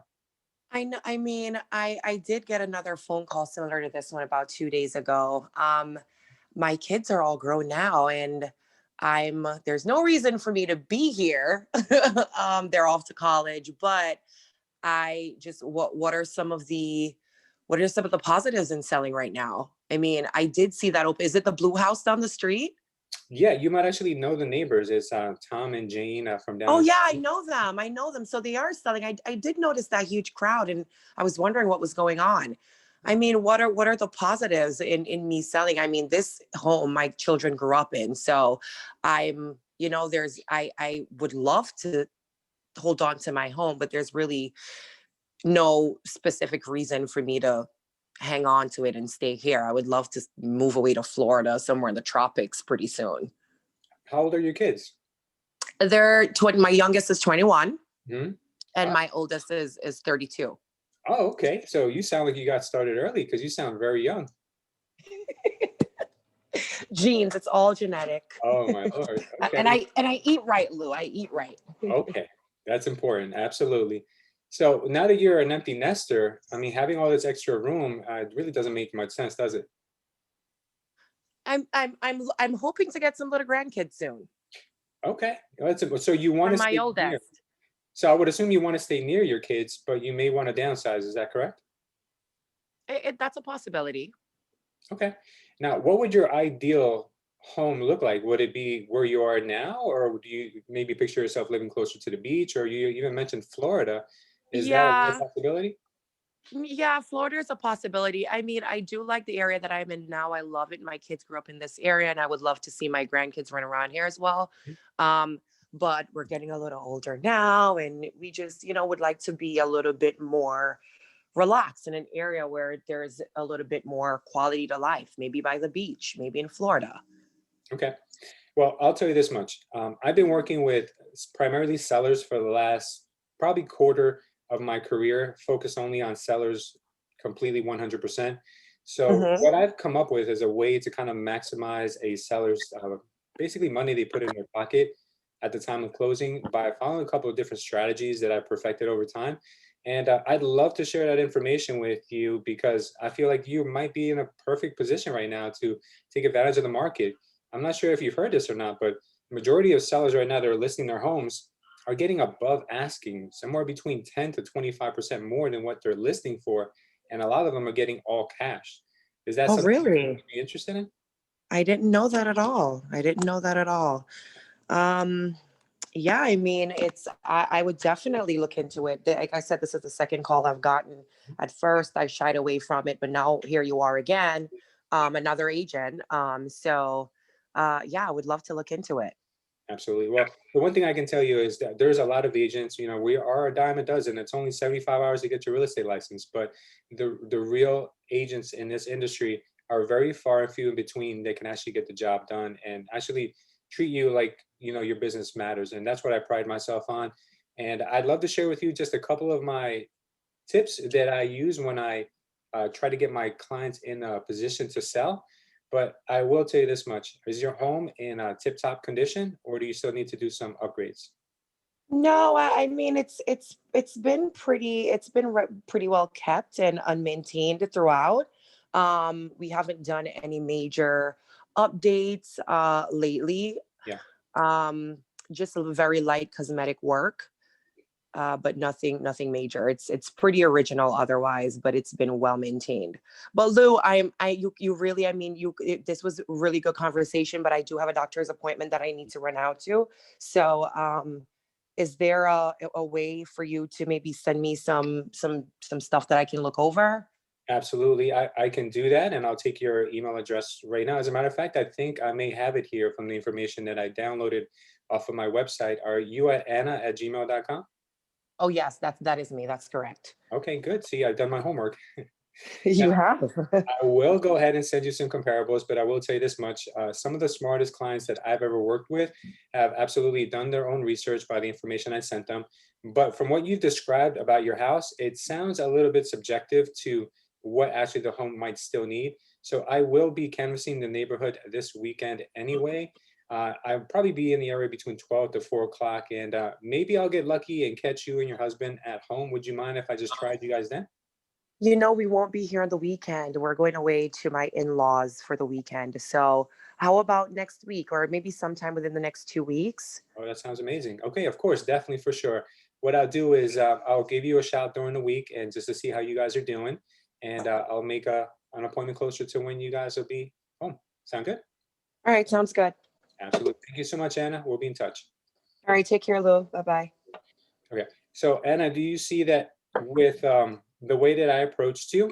[SPEAKER 4] I know. I mean, I did get another phone call similar to this one about 2 days ago. My kids are all grown now, and there's no reason for me to be here. They're off to college, but I just what are some of the positives in selling right now? I mean, I did see that open. Is it the blue house down the street?
[SPEAKER 3] Yeah, you might actually know the neighbors. It's Tom and Jane from down
[SPEAKER 4] Oh
[SPEAKER 3] the
[SPEAKER 4] yeah, I
[SPEAKER 3] street.
[SPEAKER 4] know them. I know them. So they are selling. I did notice that huge crowd, and I was wondering what was going on. I mean, what are the positives in me selling? I mean, this home my children grew up in. So I would love to hold on to my home, but there's really no specific reason for me to hang on to it and stay here. I would love to move away to Florida, somewhere in the tropics pretty soon.
[SPEAKER 3] How old are your kids?
[SPEAKER 4] My youngest is 21
[SPEAKER 3] Hmm.
[SPEAKER 4] and my oldest is 32.
[SPEAKER 3] Oh, okay. So you sound like you got started early, because you sound very young.
[SPEAKER 4] Genes, it's all genetic.
[SPEAKER 3] Oh my Lord. Okay.
[SPEAKER 4] And I eat right, Lou. I eat right.
[SPEAKER 3] Okay, that's important. Absolutely. So now that you're an empty nester, I mean, having all this extra room, it really doesn't make much sense, does it?
[SPEAKER 4] I'm hoping to get some little grandkids soon.
[SPEAKER 3] Okay. So you want
[SPEAKER 4] For
[SPEAKER 3] to
[SPEAKER 4] my
[SPEAKER 3] stay near.
[SPEAKER 4] oldest.
[SPEAKER 3] So I would assume you want to stay near your kids, but you may want to downsize. Is that correct?
[SPEAKER 4] That's a possibility.
[SPEAKER 3] Okay. Now, what would your ideal home look like? Would it be where you are now, or do you maybe picture yourself living closer to the beach? Or you even mentioned Florida. Is that a
[SPEAKER 4] Yeah.
[SPEAKER 3] possibility?
[SPEAKER 4] Yeah, Florida is a possibility. I mean, I do like the area that I'm in now. I love it. My kids grew up in this area, and I would love to see my grandkids run around here as well. But we're getting a little older now, and we just, would like to be a little bit more relaxed in an area where there's a little bit more quality to life, maybe by the beach, maybe in Florida.
[SPEAKER 3] Okay. Well, I'll tell you this much. I've been working with primarily sellers for the last probably quarter of my career, focused only on sellers completely 100%. So
[SPEAKER 4] Mm-hmm.
[SPEAKER 3] what I've come up with is a way to kind of maximize a seller's basically money they put in their pocket at the time of closing by following a couple of different strategies that I've perfected over time. And I'd love to share that information with you, because I feel like you might be in a perfect position right now to take advantage of the market. I'm not sure if you've heard this or not, but the majority of sellers right now that are listing their homes are getting above asking, somewhere between 10 to 25% more than what they're listing for. And a lot of them are getting all cash. Is that
[SPEAKER 4] Oh,
[SPEAKER 3] something you'd
[SPEAKER 4] really?
[SPEAKER 3] be interested in?
[SPEAKER 4] I didn't know that at all. Yeah, I mean, I would definitely look into it. Like I said, this is the second call I've gotten. At first, I shied away from it, but now here you are again, another agent. Yeah, I would love to look into it.
[SPEAKER 3] Absolutely. Well, the one thing I can tell you is that there's a lot of agents, we are a dime a dozen. It's only 75 hours to get your real estate license, but the real agents in this industry are very far and few in between that can actually get the job done and actually treat you like, your business matters. And that's what I pride myself on. And I'd love to share with you just a couple of my tips that I use when I try to get my clients in a position to sell. But I will tell you this much: is your home in a tip-top condition, or do you still need to do some upgrades?
[SPEAKER 4] No, I mean it's been pretty well kept and unmaintained throughout. We haven't done any major updates lately.
[SPEAKER 3] Yeah.
[SPEAKER 4] Just a very light cosmetic work. but nothing major. It's pretty original otherwise, but it's been well maintained. But Lou, you really, I mean, this was a really good conversation, but I do have a doctor's appointment that I need to run out to. So, is there a way for you to maybe send me some stuff that I can look over?
[SPEAKER 3] Absolutely. I can do that, and I'll take your email address right now. As a matter of fact, I think I may have it here from the information that I downloaded off of my website. Are you at anna@gmail.com?
[SPEAKER 4] Oh yes, that is me. That's correct.
[SPEAKER 3] Okay, good. See, I've done my homework.
[SPEAKER 4] You have.
[SPEAKER 3] I will go ahead and send you some comparables, but I will tell you this much. Some of the smartest clients that I've ever worked with have absolutely done their own research by the information I sent them. But from what you've described about your house, it sounds a little bit subjective to what actually the home might still need. So I will be canvassing the neighborhood this weekend anyway. I'll probably be in the area between 12 to 4 o'clock, and maybe I'll get lucky and catch you and your husband at home. Would you mind if I just tried you guys then?
[SPEAKER 4] We won't be here on the weekend. We're going away to my in-laws for the weekend. So how about next week or maybe sometime within the next 2 weeks?
[SPEAKER 3] Oh, that sounds amazing. Okay, of course, definitely for sure. What I'll do is I'll give you a shout during the week and just to see how you guys are doing, and I'll make an appointment closer to when you guys will be home. Sound good?
[SPEAKER 4] All right, sounds good.
[SPEAKER 3] Absolutely. Thank you so much, Anna. We'll be in touch.
[SPEAKER 4] All right, take care, Lou. Bye-bye.
[SPEAKER 3] Okay. So Anna, do you see that with the way that I approached you,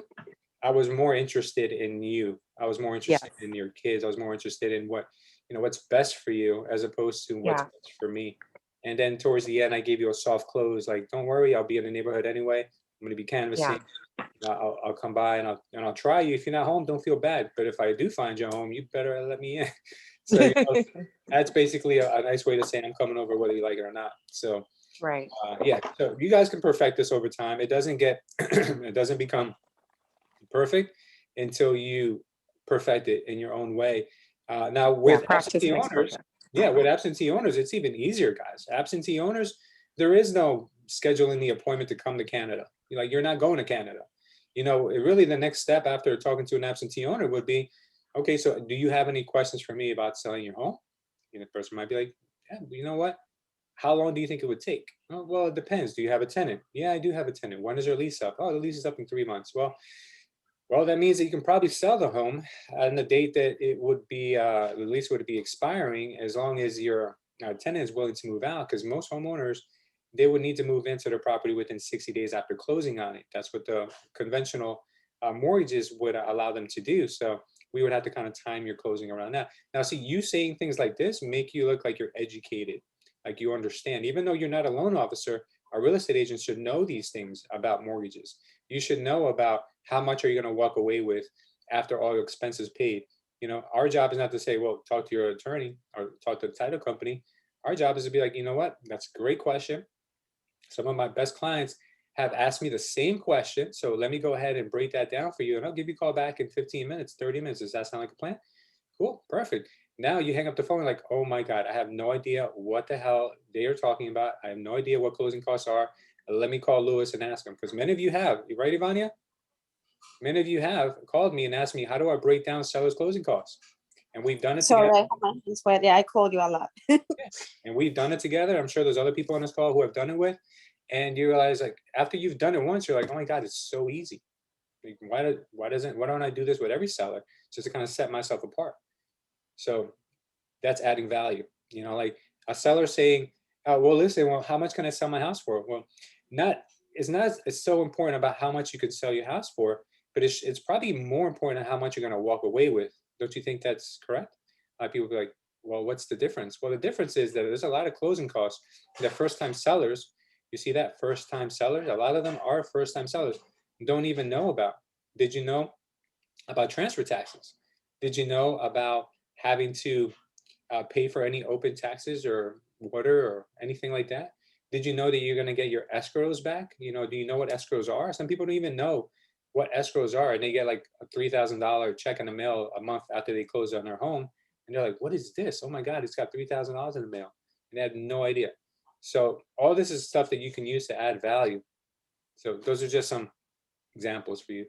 [SPEAKER 3] I was more interested in you. I was more interested
[SPEAKER 4] Yes.
[SPEAKER 3] in your kids. I was more interested in what's best for you as opposed to what's
[SPEAKER 4] Yeah.
[SPEAKER 3] best for me. And then towards the end, I gave you a soft close, like, don't worry, I'll be in the neighborhood anyway. I'm gonna be canvassing. I'll come by and I'll try you. If you're not home, don't feel bad. But if I do find you home, you better let me in. So that's basically a nice way to say I'm coming over whether you like it or not. So
[SPEAKER 4] Right.
[SPEAKER 3] yeah, so you guys can perfect this over time. It doesn't get, it doesn't become perfect until you perfect it in your own way. Now
[SPEAKER 4] Yeah,
[SPEAKER 3] with
[SPEAKER 4] practice
[SPEAKER 3] absentee
[SPEAKER 4] makes
[SPEAKER 3] owners,
[SPEAKER 4] perfect.
[SPEAKER 3] yeah, with absentee owners, it's even easier, guys. Absentee owners, there is no scheduling the appointment to come to Canada. You're not going to Canada. Really the next step after talking to an absentee owner would be, okay, so do you have any questions for me about selling your home? And the person might be like, yeah, you know what? How long do you think it would take? Oh, well, it depends. Do you have a tenant? Yeah, I do have a tenant. When is your lease up? Oh, the lease is up in 3 months. Well, that means that you can probably sell the home on the date that it would be, the lease would be expiring, as long as your tenant is willing to move out. Because most homeowners, they would need to move into their property within 60 days after closing on it. That's what the conventional mortgages would allow them to do. So we would have to kind of time your closing around that. Now, see, you saying things like this make you look like you're educated, like you understand. Even though you're not a loan officer, a real estate agent should know these things about mortgages. You should know about how much are you going to walk away with after all your expenses paid. Our job is not to say, well, talk to your attorney or talk to the title company. Our job is to be like, you know what? That's a great question. Some of my best clients have asked me the same question. So let me go ahead and break that down for you. And I'll give you a call back in 15 minutes, 30 minutes. Does that sound like a plan? Cool. Perfect. Now you hang up the phone like, oh my God, I have no idea what the hell they are talking about. I have no idea what closing costs are. Let me call Lewis and ask him. Because many of you have, you right, Ivania? Many of you have called me and asked me, how do I break down seller's closing costs? And we've done it together.
[SPEAKER 2] Yeah, I called you a lot.
[SPEAKER 3] And we've done it together. I'm sure there's other people on this call who have done it with. And you realize, like, after you've done it once, you're like, oh my God, it's so easy. Like, why don't I do this with every seller just to kind of set myself apart? So that's adding value. Like a seller saying, oh, well, listen, well, how much can I sell my house for? Well, it's so important about how much you could sell your house for, but it's probably more important how much you're going to walk away with. Don't you think that's correct? People be like, well, what's the difference? Well, the difference is that there's a lot of closing costs that first-time sellers, you see that first-time sellers, a lot of them are first-time sellers, don't even know about. Did you know about transfer taxes? Did you know about having to pay for any open taxes or water or anything like that? Did you know that you're going to get your escrows back? Do you know what escrows are? Some people don't even know what escrows are, and they get like a $3,000 check in the mail a month after they close on their home, and they're like, "What is this? Oh my God, it's got $3,000 in the mail," and they had no idea. So all this is stuff that you can use to add value. So those are just some examples for you.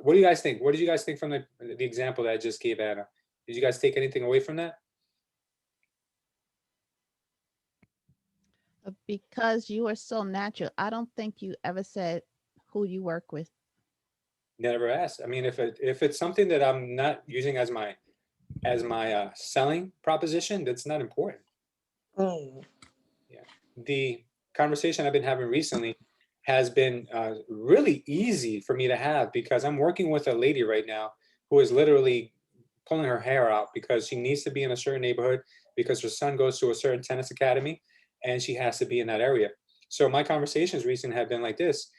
[SPEAKER 3] What do you guys think? What did you guys think from the example that I just gave, Anna? Did you guys take anything away from that?
[SPEAKER 6] Because you are so natural, I don't think you ever said who you work with.
[SPEAKER 3] Never asked. I mean, if it's something that I'm not using as my selling proposition, that's not important.
[SPEAKER 4] Mm.
[SPEAKER 3] Yeah. The conversation I've been having recently has been really easy for me to have because I'm working with a lady right now who is literally pulling her hair out because she needs to be in a certain neighborhood because her son goes to a certain tennis academy and she has to be in that area. So my conversations recently have been like this.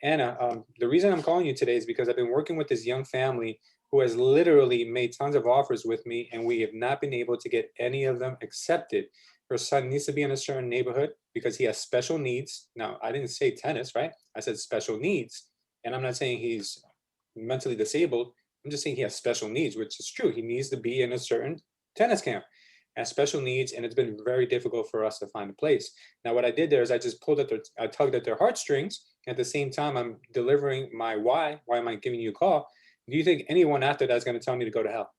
[SPEAKER 3] Anna, the reason I'm calling you today is because I've been working with this young family who has literally made tons of offers with me and we have not been able to get any of them accepted. Her son needs to be in a certain neighborhood because he has special needs. Now, I didn't say tennis, right? I said special needs. And I'm not saying he's mentally disabled. I'm just saying he has special needs, which is true. He needs to be in a certain tennis camp, has special needs, and it's been very difficult for us to find a place. Now, what I did there is I just I tugged at their heartstrings. At the same time, I'm delivering my why. Why am I giving you a call? Do you think anyone after that is going to tell me to go to hell?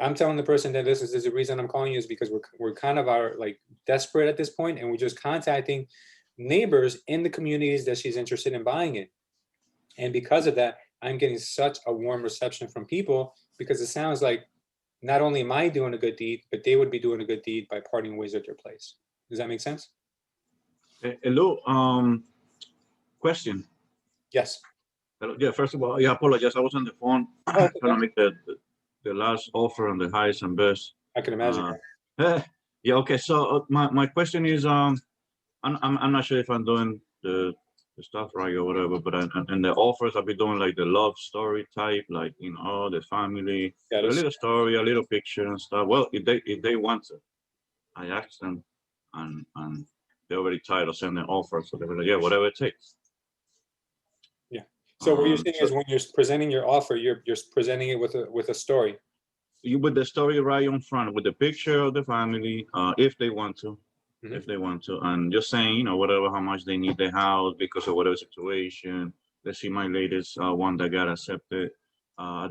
[SPEAKER 3] I'm telling the person that this is the reason I'm calling you is because we're kind of like desperate at this point, and we're just contacting neighbors in the communities that she's interested in buying in. And because of that, I'm getting such a warm reception from people because it sounds like not only am I doing a good deed, but they would be doing a good deed by parting ways at their place. Does that make sense?
[SPEAKER 8] Hello, question.
[SPEAKER 3] Yes.
[SPEAKER 8] Hello. Yeah, first of all, I apologize. I was on the phone
[SPEAKER 3] Oh,
[SPEAKER 8] trying to
[SPEAKER 3] okay.
[SPEAKER 8] make the last offer on the highest and best.
[SPEAKER 3] I can imagine.
[SPEAKER 8] Yeah, okay. So my question is, I'm not sure if I'm doing the stuff right or whatever, but and the offers I'll be doing like the love story type, like the family,
[SPEAKER 3] Yeah,
[SPEAKER 8] a little story, a little picture and stuff. Well, if they want to, I asked them, and they're already tired of sending offers, so they were like, yeah, whatever it takes.
[SPEAKER 3] yeah. So what you're saying
[SPEAKER 8] So
[SPEAKER 3] is when you're presenting your offer, you're presenting it with a story.
[SPEAKER 8] you with the story right on front with the picture of the family, if they want to,
[SPEAKER 3] Mhm.
[SPEAKER 8] and just saying, whatever, how much they need the house because of whatever situation. Let's see my latest one that got accepted. I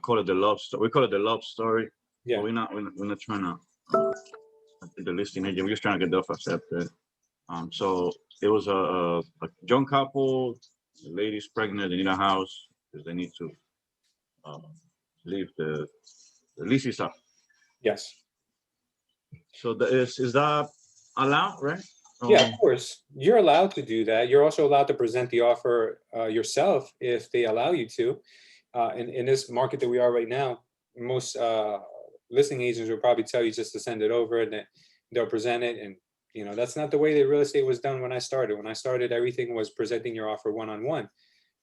[SPEAKER 8] call it the love story. We call it the love story,
[SPEAKER 3] Yeah.
[SPEAKER 8] but we're not trying to the listing agent. We're just trying to get the offer accepted. So it was a young couple. The lady's pregnant. They need a house because they need to leave the lease is up.
[SPEAKER 3] Yes.
[SPEAKER 8] So is that allowed, right?
[SPEAKER 3] Yeah, of course. You're allowed to do that. You're also allowed to present the offer yourself if they allow you to. In this market that we are right now, most listing agents will probably tell you just to send it over and then they'll present it. And that's not the way that real estate was done when I started. When I started, everything was presenting your offer one-on-one.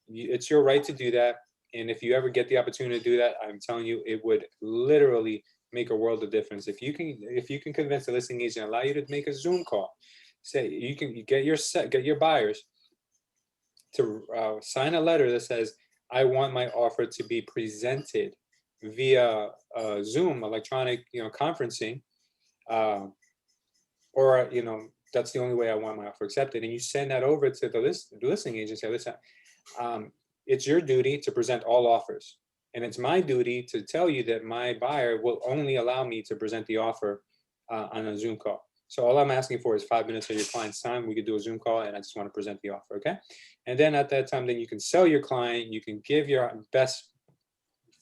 [SPEAKER 3] It's your right to do that. And if you ever get the opportunity to do that, I'm telling you, it would literally make a world of difference. If you can convince the listing agent, allow you to make a Zoom call, say you can get your buyers to sign a letter that says, I want my offer to be presented via Zoom, electronic, conferencing, or that's the only way I want my offer accepted. And you send that over to the listing agent. Say, listen, it's your duty to present all offers. And it's my duty to tell you that my buyer will only allow me to present the offer on a Zoom call. So all I'm asking for is 5 minutes of your client's time. We could do a Zoom call and I just want to present the offer, okay? And then at that time, then you can sell your client, you can give your best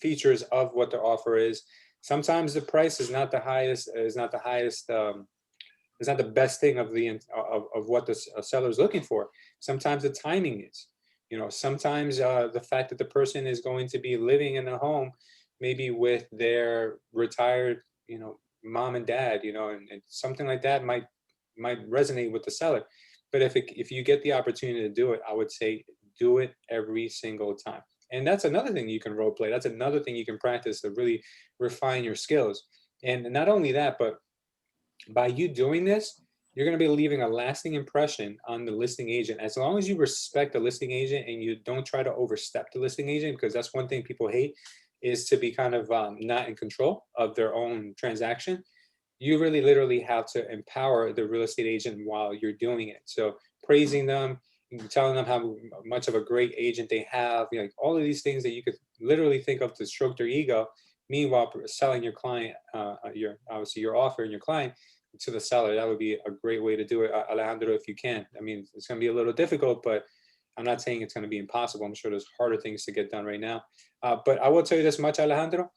[SPEAKER 3] features of what the offer is. Sometimes the price is not the highest, it's not the best thing of what the seller is looking for. Sometimes the timing is. Sometimes the fact that the person is going to be living in a home, maybe with their retired, mom and dad, and something like that might resonate with the seller. But if you get the opportunity to do it, I would say do it every single time. And that's another thing you can role play. That's another thing you can practice to really refine your skills. And not only that, but by you doing this, you're going to be leaving a lasting impression on the listing agent. As long as you respect the listing agent and you don't try to overstep the listing agent, because that's one thing people hate, is to be kind of not in control of their own transaction. You really literally have to empower the real estate agent while you're doing it. So praising them, telling them how much of a great agent they have, like all of these things that you could literally think of to stroke their ego. Meanwhile, selling your client, obviously your offer and your client, to the seller. That would be a great way to do it, Alejandro, if you can. I mean, it's going to be a little difficult, but I'm not saying it's going to be impossible. I'm sure there's harder things to get done right now. But I will tell you this much, Alejandro,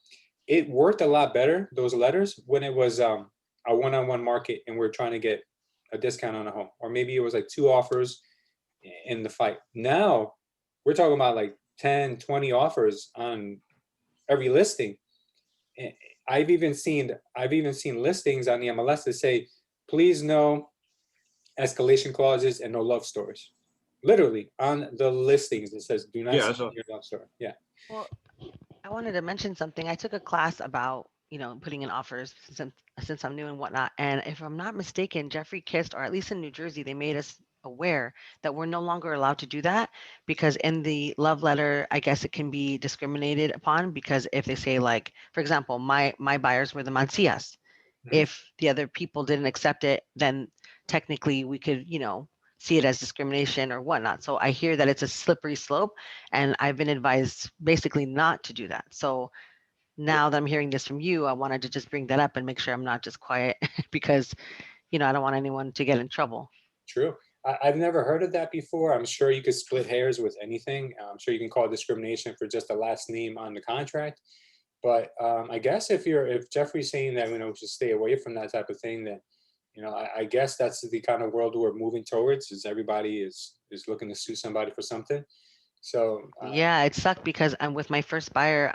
[SPEAKER 3] it worked a lot better, those letters, when it was a one-on-one market and we're trying to get a discount on a home, or maybe it was like 2 offers in the fight. Now we're talking about like 10, 20 offers on every listing. I've even seen listings on the MLS that say, please no escalation clauses and no love stories. Literally on the listings, it says, do not
[SPEAKER 8] Yeah,
[SPEAKER 3] send your love story. Yeah.
[SPEAKER 7] Well, I wanted to mention something. I took a class about, putting in offers since I'm new and whatnot. And if I'm not mistaken, Jeffrey Kist, or at least in New Jersey, they made us aware that we're no longer allowed to do that, because in the love letter, I guess it can be discriminated upon, because if they say, like, for example, my buyers were the Mancias.
[SPEAKER 3] Mhm.
[SPEAKER 7] If the other people didn't accept it, then technically we could, see it as discrimination or whatnot. So I hear that it's a slippery slope, and I've been advised basically not to do that. So now that I'm hearing this from you, I wanted to just bring that up and make sure I'm not just quiet because, I don't want anyone to get in trouble.
[SPEAKER 3] True. I've never heard of that before. I'm sure you could split hairs with anything. I'm sure you can call it discrimination for just the last name on the contract. But I guess if Jeffrey's saying that, we should stay away from that type of thing, then, I guess that's the kind of world we're moving towards, is everybody is looking to sue somebody for something. So
[SPEAKER 7] Yeah, it sucked because I'm with my first buyer.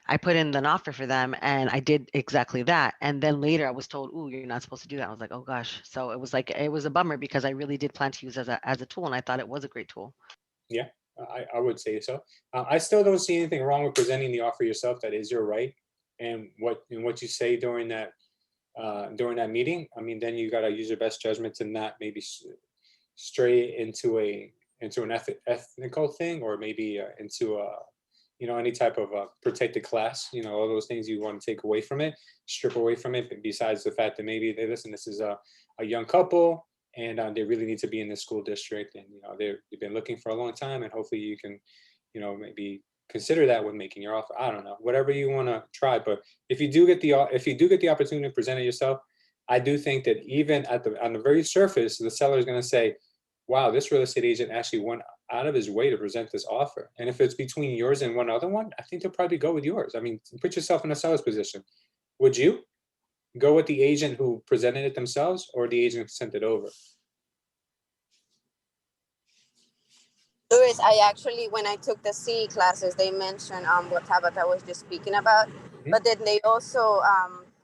[SPEAKER 7] I put in an offer for them and I did exactly that. And then later I was told, "Ooh, you're not supposed to do that." I was like, "Oh gosh." So it was a bummer because I really did plan to use it as a tool, and I thought it was a great tool.
[SPEAKER 3] yeah, I would say so. I still don't see anything wrong with presenting the offer yourself. That is your right. And what you say during that meeting, I mean, then you got to use your best judgment to not maybe stray into an ethical thing, or maybe into any type of protected class, all those things you want to take away from it, strip away from it. Besides the fact that maybe they listen, this is a young couple, and they really need to be in the school district, and they've been looking for a long time, and hopefully you can, maybe consider that when making your offer. I don't know, whatever you want to try. But if you do get the opportunity to present it yourself, I do think that even on the very surface, the seller is going to say, wow, this real estate agent actually went out of his way to present this offer. And if it's between yours and one other one, I think they'll probably go with yours. I mean, put yourself in a seller's position. Would you go with the agent who presented it themselves, or the agent who sent it over?
[SPEAKER 9] Louis, I actually, when I took the CE classes, they mentioned what Tabata was just speaking about.
[SPEAKER 3] Mhm.
[SPEAKER 9] But then they also,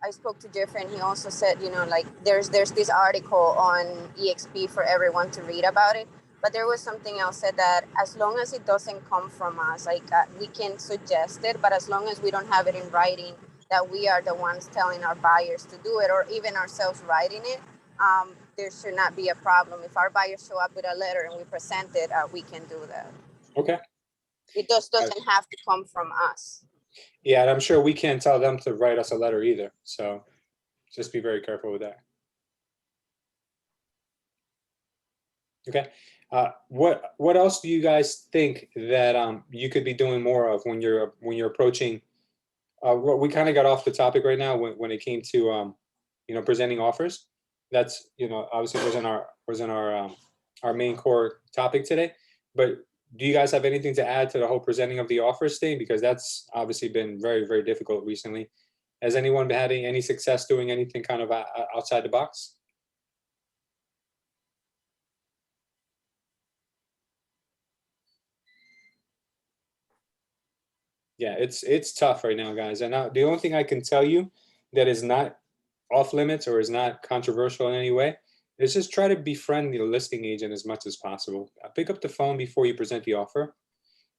[SPEAKER 9] I spoke to Jeffrey, and he also said, like, there's this article on EXP for everyone to read about it. But there was something else said that as long as it doesn't come from us, like we can suggest it, but as long as we don't have it in writing that we are the ones telling our buyers to do it, or even ourselves writing it, there should not be a problem. If our buyers show up with a letter and we present it, we can do that.
[SPEAKER 3] Okay.
[SPEAKER 9] It just doesn't have to come from us.
[SPEAKER 3] Yeah, and I'm sure we can't tell them to write us a letter either. So just be very careful with that. Okay. What else do you guys think that you could be doing more of when you're approaching? We kind of got off the topic right now when it came to presenting offers. That's obviously wasn't our main core topic today. But do you guys have anything to add to the whole presenting of the offers thing? Because that's obviously been very, very difficult recently. Has anyone been having any success doing anything kind of outside the box? Yeah, it's tough right now, guys. And the only thing I can tell you that is not off limits or is not controversial in any way is just try to befriend the listing agent as much as possible. Pick up the phone before you present the offer.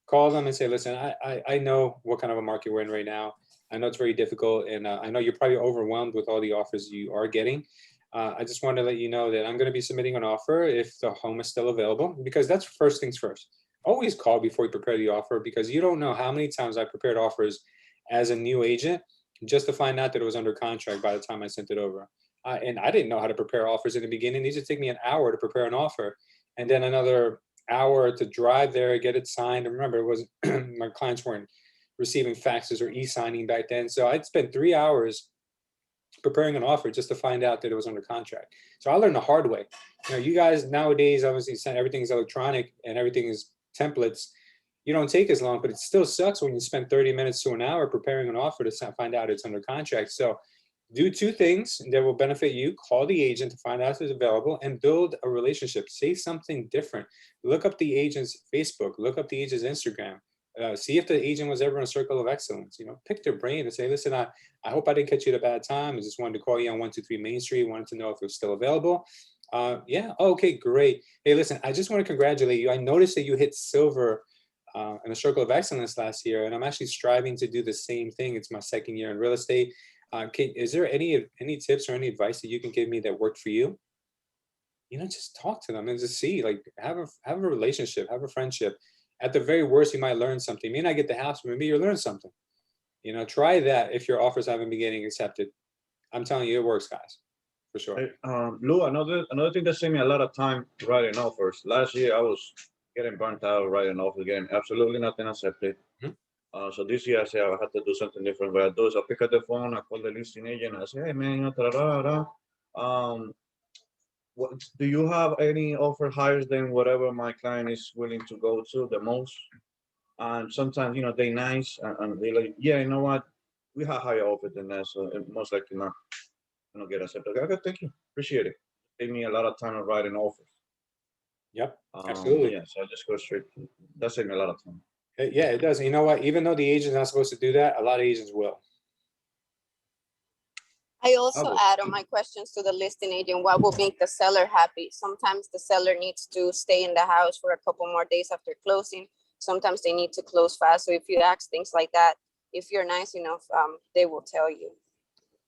[SPEAKER 3] Call them and say, listen, I know what kind of a market we're in right now. I know it's very difficult, and I know you're probably overwhelmed with all the offers you are getting. I just want to let you know that I'm going to be submitting an offer if the home is still available, because that's first things first. Always call before you prepare the offer, because you don't know how many times I prepared offers as a new agent just to find out that it was under contract by the time I sent it over. And I didn't know how to prepare offers in the beginning. These would take me an hour to prepare an offer, and then another hour to drive there, get it signed. And remember, it wasn't my clients weren't receiving faxes or e-signing back then. So I'd spend 3 hours preparing an offer just to find out that it was under contract. So I learned the hard way. You know, you guys nowadays obviously send everything's electronic and everything is templates. You don't take as long, but it still sucks when you spend 30 minutes to an hour preparing an offer to find out it's under contract. So do two things that will benefit you. Call the agent to find out if it's available and build a relationship. Say something different. Look up the agent's Facebook. Look up the agent's Instagram. See if the agent was ever in a circle of excellence. You know, pick their brain and say, listen, I hope I didn't catch you at a bad time. I just wanted to call you on 123 Main Street. Wanted to know if it was still available. Yeah. Okay, great. Hey, listen, I just want to congratulate you. I noticed that you hit silver in a circle of excellence last year, and I'm actually striving to do the same thing. It's my second year in real estate. Is there any tips or any advice that you can give me that worked for you? You know, just talk to them and just see, like, have a relationship, have a friendship. At the very worst, you might learn something. You may not get the house, but maybe you'll learn something. You know, try that if your offers haven't been getting accepted. I'm telling you, it works, guys, for sure.
[SPEAKER 8] Hey, Lou, another thing that saved me a lot of time writing offers. Last year, I was getting burnt out writing offers, getting absolutely nothing accepted. So this year, I said I had to do something different. What I do is I pick up the phone, I call the listing agent, I say, hey, man, you know, what, do you have any offer higher than whatever my client is willing to go to the most? And sometimes, you know, they nice and they like, yeah, you know what, we have higher offer than that, so it most likely not, you know, get accepted. Okay, thank you, appreciate it. Gave me a lot of time of writing offers.
[SPEAKER 3] Yep, absolutely.
[SPEAKER 8] Yeah, so I just go straight. That saved me a lot of time.
[SPEAKER 3] Yeah, it does. And you know what? Even though the agent's not supposed to do that, a lot of agents will.
[SPEAKER 9] I also add on my questions to the listing agent, what will make the seller happy? Sometimes the seller needs to stay in the house for a couple more days after closing. Sometimes they need to close fast. So if you ask things like that, if you're nice enough, they will tell you.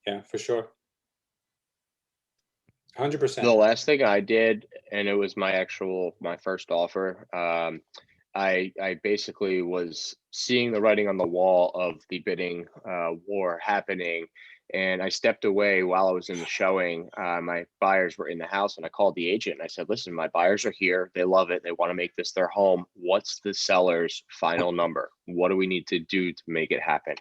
[SPEAKER 3] Yeah, for sure. 100%.
[SPEAKER 1] The last thing I did, and it was my first offer, I basically was seeing the writing on the wall of the bidding war happening, and I stepped away while I was in the showing. My buyers were in the house, and I called the agent and I said, listen, my buyers are here. They love it. They want to make this their home. What's the seller's final number? What do we need to do to make it happen?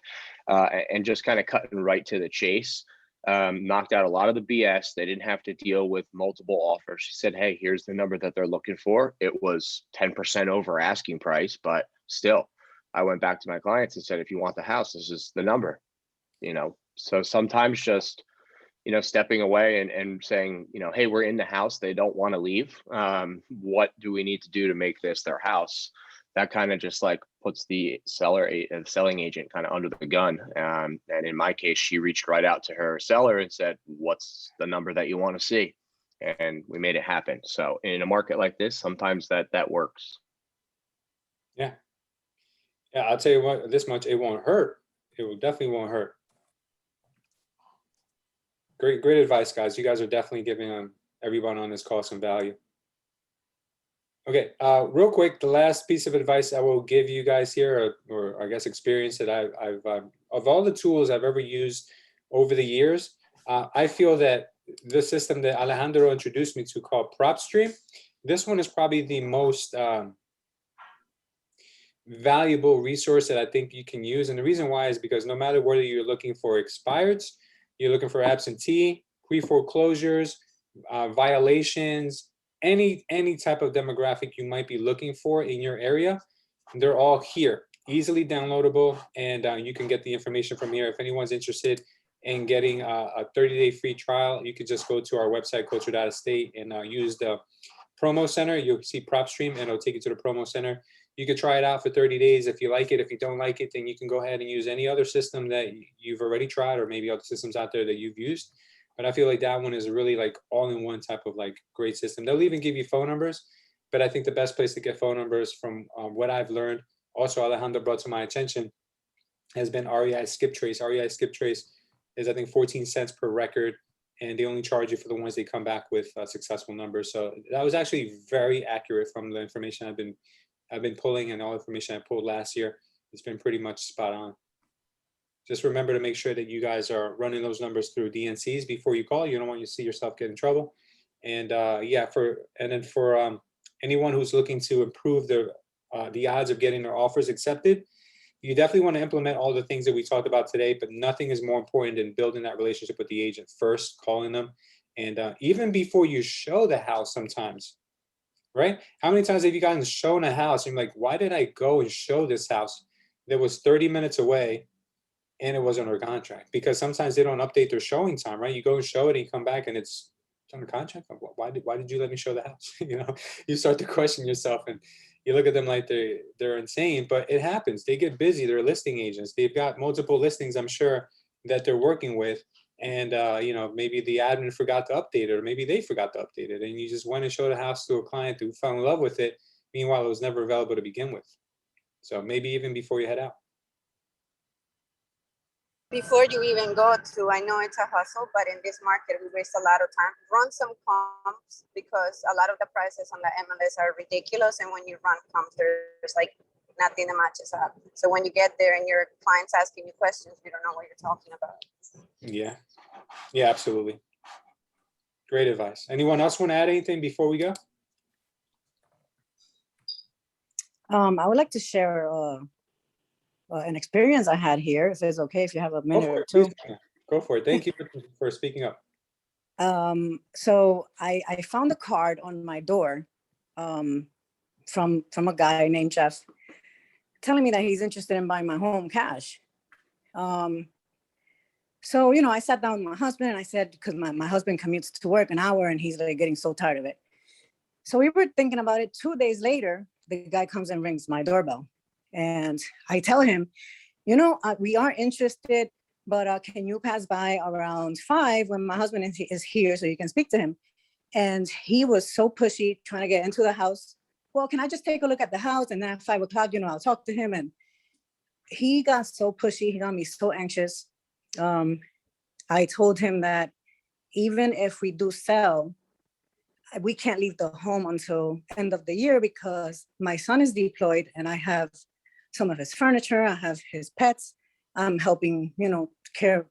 [SPEAKER 1] And just kind of cutting right to the chase. Knocked out a lot of the BS. They didn't have to deal with multiple offers. She said, hey, here's the number that they're looking for. It was 10% over asking price, but still, I went back to my clients and said, if you want the house, this is the number, you know? So sometimes just, you know, stepping away and saying, you know, hey, we're in the house. They don't want to leave. What do we need to do to make this their house? That kind of just like puts the selling agent kind of under the gun. And in my case, she reached right out to her seller and said, what's the number that you want to see? And we made it happen. So in a market like this, sometimes that works.
[SPEAKER 3] Yeah. Yeah, I'll tell you what, this much, it won't hurt. It will definitely won't hurt. Great advice, guys. You guys are definitely giving everyone on this call some value. Okay, real quick, the last piece of advice I will give you guys here, or I guess experience that I've of all the tools I've ever used over the years, I feel that the system that Alejandro introduced me to called PropStream, this one is probably the most valuable resource that I think you can use. And the reason why is because no matter whether you're looking for expireds, you're looking for absentee, pre-foreclosures, violations, any type of demographic you might be looking for in your area, they're all here, easily downloadable, and you can get the information from here. If anyone's interested in getting a 30-day free trial, you could just go to our website, culture.estate, and use the promo center. You'll see PropStream, and it'll take you to the promo center. You could try it out for 30 days. If you like it, if you don't like it, then you can go ahead and use any other system that you've already tried, or maybe other systems out there that you've used. But I feel like that one is really like all-in-one type of like great system. They'll even give you phone numbers, but I think the best place to get phone numbers from what I've learned, also Alejandro brought to my attention, has been REI Skip Trace. REI Skip Trace is, I think, 14 cents per record, and they only charge you for the ones they come back with successful numbers. So that was actually very accurate from the information I've been pulling, and all information I pulled last year. It's been pretty much spot on. Just remember to make sure that you guys are running those numbers through DNCs before you call. You don't want you to see yourself get in trouble. And yeah, for anyone who's looking to improve the odds of getting their offers accepted, you definitely want to implement all the things that we talked about today, but nothing is more important than building that relationship with the agent first, calling them. And even before you show the house sometimes, right? How many times have you gotten shown a house and you're like, why did I go and show this house that was 30 minutes away and it wasn't under contract? Because sometimes they don't update their showing time, right? You go and show it and you come back and it's under contract. Why did you let me show the house? You know, you start to question yourself and you look at them like they're insane, but it happens. They get busy. They're listing agents. They've got multiple listings, I'm sure, that they're working with. And you know, maybe the admin forgot to update it, or maybe they forgot to update it, and you just went and showed a house to a client who fell in love with it. Meanwhile, it was never available to begin with. So maybe even before you head out.
[SPEAKER 9] Before you even go to, I know it's a hustle, but in this market, we waste a lot of time. Run some comps because a lot of the prices on the MLS are ridiculous. And when you run comps, there's like nothing that matches up. So when you get there and your client's asking you questions, you don't know what you're talking about.
[SPEAKER 3] Yeah. Yeah, absolutely. Great advice. Anyone else want to add anything before we go?
[SPEAKER 10] I would like to share an experience I had here, if it's okay, if you have a minute or two.
[SPEAKER 3] Go for it. Thank you for speaking up.
[SPEAKER 10] So I found a card on my door from a guy named Jeff telling me that he's interested in buying my home cash. So, you know, I sat down with my husband and I said, because my husband commutes to work an hour and he's like getting so tired of it. So we were thinking about it. 2 days later, the guy comes and rings my doorbell. And I tell him, you know, we are interested, but can you pass by around 5 when my husband is here so you can speak to him? And he was so pushy trying to get into the house. Well, can I just take a look at the house? And then at 5 o'clock, you know, I'll talk to him. And he got so pushy. He got me so anxious. I told him that even if we do sell, we can't leave the home until end of the year because my son is deployed and I have some of his furniture, I have his pets. I'm helping, you know, care,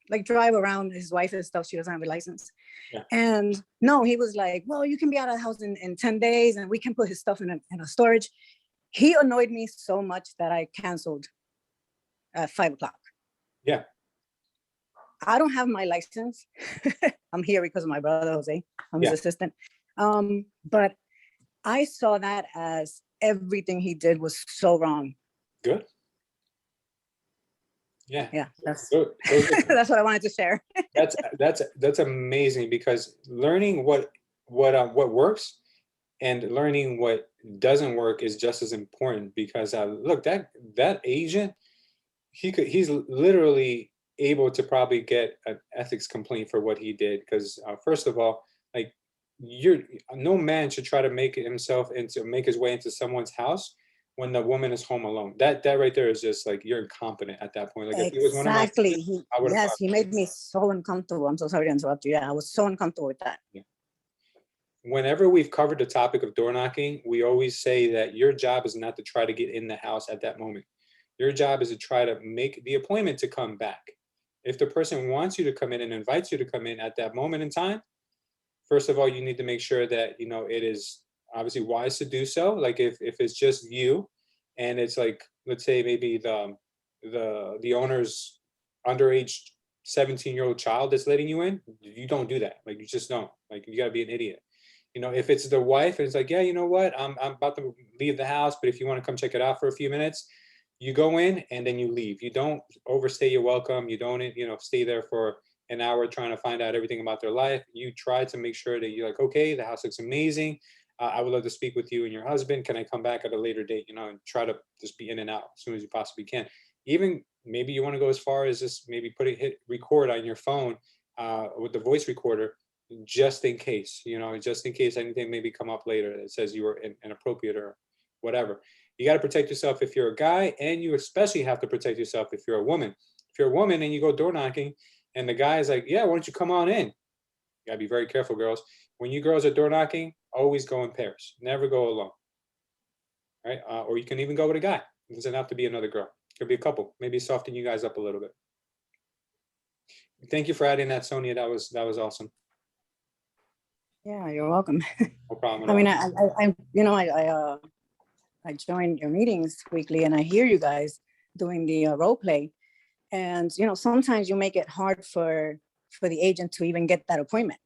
[SPEAKER 10] like drive around his wife and stuff. She doesn't have a license.
[SPEAKER 3] Yeah.
[SPEAKER 10] And no, he was like, well, you can be out of the house in 10 days and we can put his stuff in a storage. He annoyed me so much that I canceled at 5 o'clock.
[SPEAKER 3] Yeah.
[SPEAKER 10] I don't have my license. I'm here because of my brother, Jose. I'm his assistant. But I saw that as everything he did was so wrong.
[SPEAKER 3] Good. Yeah.
[SPEAKER 10] Yeah, that's
[SPEAKER 3] Good.
[SPEAKER 10] that's what I wanted to share.
[SPEAKER 3] That's amazing, because learning what works and learning what doesn't work is just as important. Because look, that agent, he's literally able to probably get an ethics complaint for what he did. Because first of all, like, no man should try to make his way into someone's house when the woman is home alone. That right there is just like, you're incompetent at that point. Like, if he was one of my friends,
[SPEAKER 10] Yes, he made me so uncomfortable. I'm so sorry to interrupt you. Yeah, I was so uncomfortable with that.
[SPEAKER 3] Yeah. Whenever we've covered the topic of door knocking, we always say that your job is not to try to get in the house at that moment. Your job is to try to make the appointment to come back. If the person wants you to come in and invites you to come in at that moment in time, first of all, you need to make sure that, you know, it is obviously wise to do so. Like, if it's just you and it's like, let's say maybe the owner's underage 17-year-old child that's letting you in, you don't do that. Like, you just don't. Like, you gotta be an idiot. You know, if it's the wife and it's like, yeah, you know what, I'm about to leave the house, but if you want to come check it out for a few minutes, you go in and then you leave. You don't overstay your welcome. You don't, you know, stay there for an hour trying to find out everything about their life. You try to make sure that you're like, okay, the house looks amazing. I would love to speak with you and your husband. Can I come back at a later date? You know, and try to just be in and out as soon as you possibly can. Even maybe you want to go as far as just maybe hit record on your phone with the voice recorder, just in case, you know, just in case anything maybe come up later that says you were inappropriate or whatever. You got to protect yourself if you're a guy, and you especially have to protect yourself if you're a woman. If you're a woman and you go door knocking and the guy is like, yeah, why don't you come on in? You got to be very careful, girls. When you girls are door knocking, always go in pairs. Never go alone. Right? Or you can even go with a guy. It doesn't have to be another girl. It could be a couple. Maybe soften you guys up a little bit. Thank you for adding that, Sonia. That was awesome.
[SPEAKER 10] Yeah, you're welcome.
[SPEAKER 3] No problem.
[SPEAKER 10] I mean, I you know, I join your meetings weekly and I hear you guys doing the role play. And, you know, sometimes you make it hard for the agent to even get that appointment.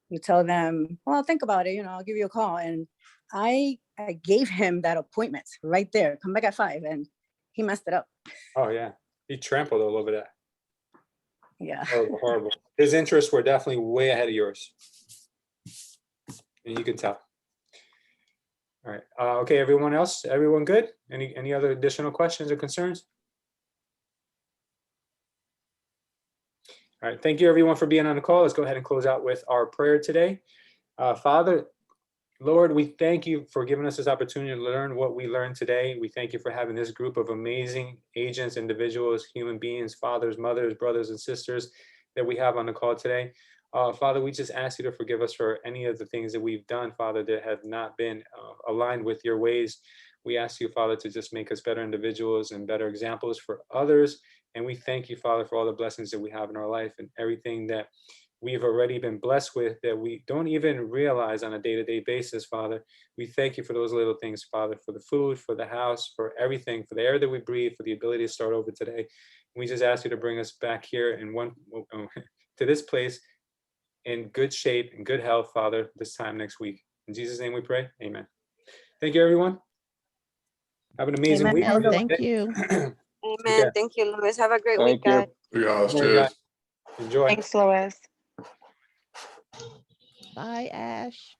[SPEAKER 10] You tell them, well, think about it, you know, I'll give you a call. And I gave him that appointment right there. Come back at 5, and he messed it up.
[SPEAKER 3] Oh yeah, he trampled all over that.
[SPEAKER 10] Yeah.
[SPEAKER 3] Horrible, horrible. His interests were definitely way ahead of yours, and you can tell. All right. Okay, everyone else, everyone good? Any other additional questions or concerns? All right. Thank you, everyone, for being on the call. Let's go ahead and close out with our prayer today. Father, Lord, we thank you for giving us this opportunity to learn what we learned today. We thank you for having this group of amazing agents, individuals, human beings, fathers, mothers, brothers, and sisters that we have on the call today. Father, we just ask you to forgive us for any of the things that we've done, Father, that have not been aligned with your ways. We ask you, Father, to just make us better individuals and better examples for others. And we thank you, Father, for all the blessings that we have in our life and everything that we've already been blessed with that we don't even realize on a day-to-day basis, Father. We thank you for those little things, Father, for the food, for the house, for everything, for the air that we breathe, for the ability to start over today. We just ask you to bring us back here in to this place in good shape and good health, Father, this time next week. In Jesus' name we pray. Amen. Thank you, everyone. Have an amazing week.
[SPEAKER 6] Amen. Thank you.
[SPEAKER 9] Amen. Thank you, Louis. Have a great week,
[SPEAKER 1] Thank you.
[SPEAKER 9] guys.
[SPEAKER 5] Yeah, cheers.
[SPEAKER 3] Enjoy.
[SPEAKER 7] Thanks, Lois.
[SPEAKER 6] Bye, Ash.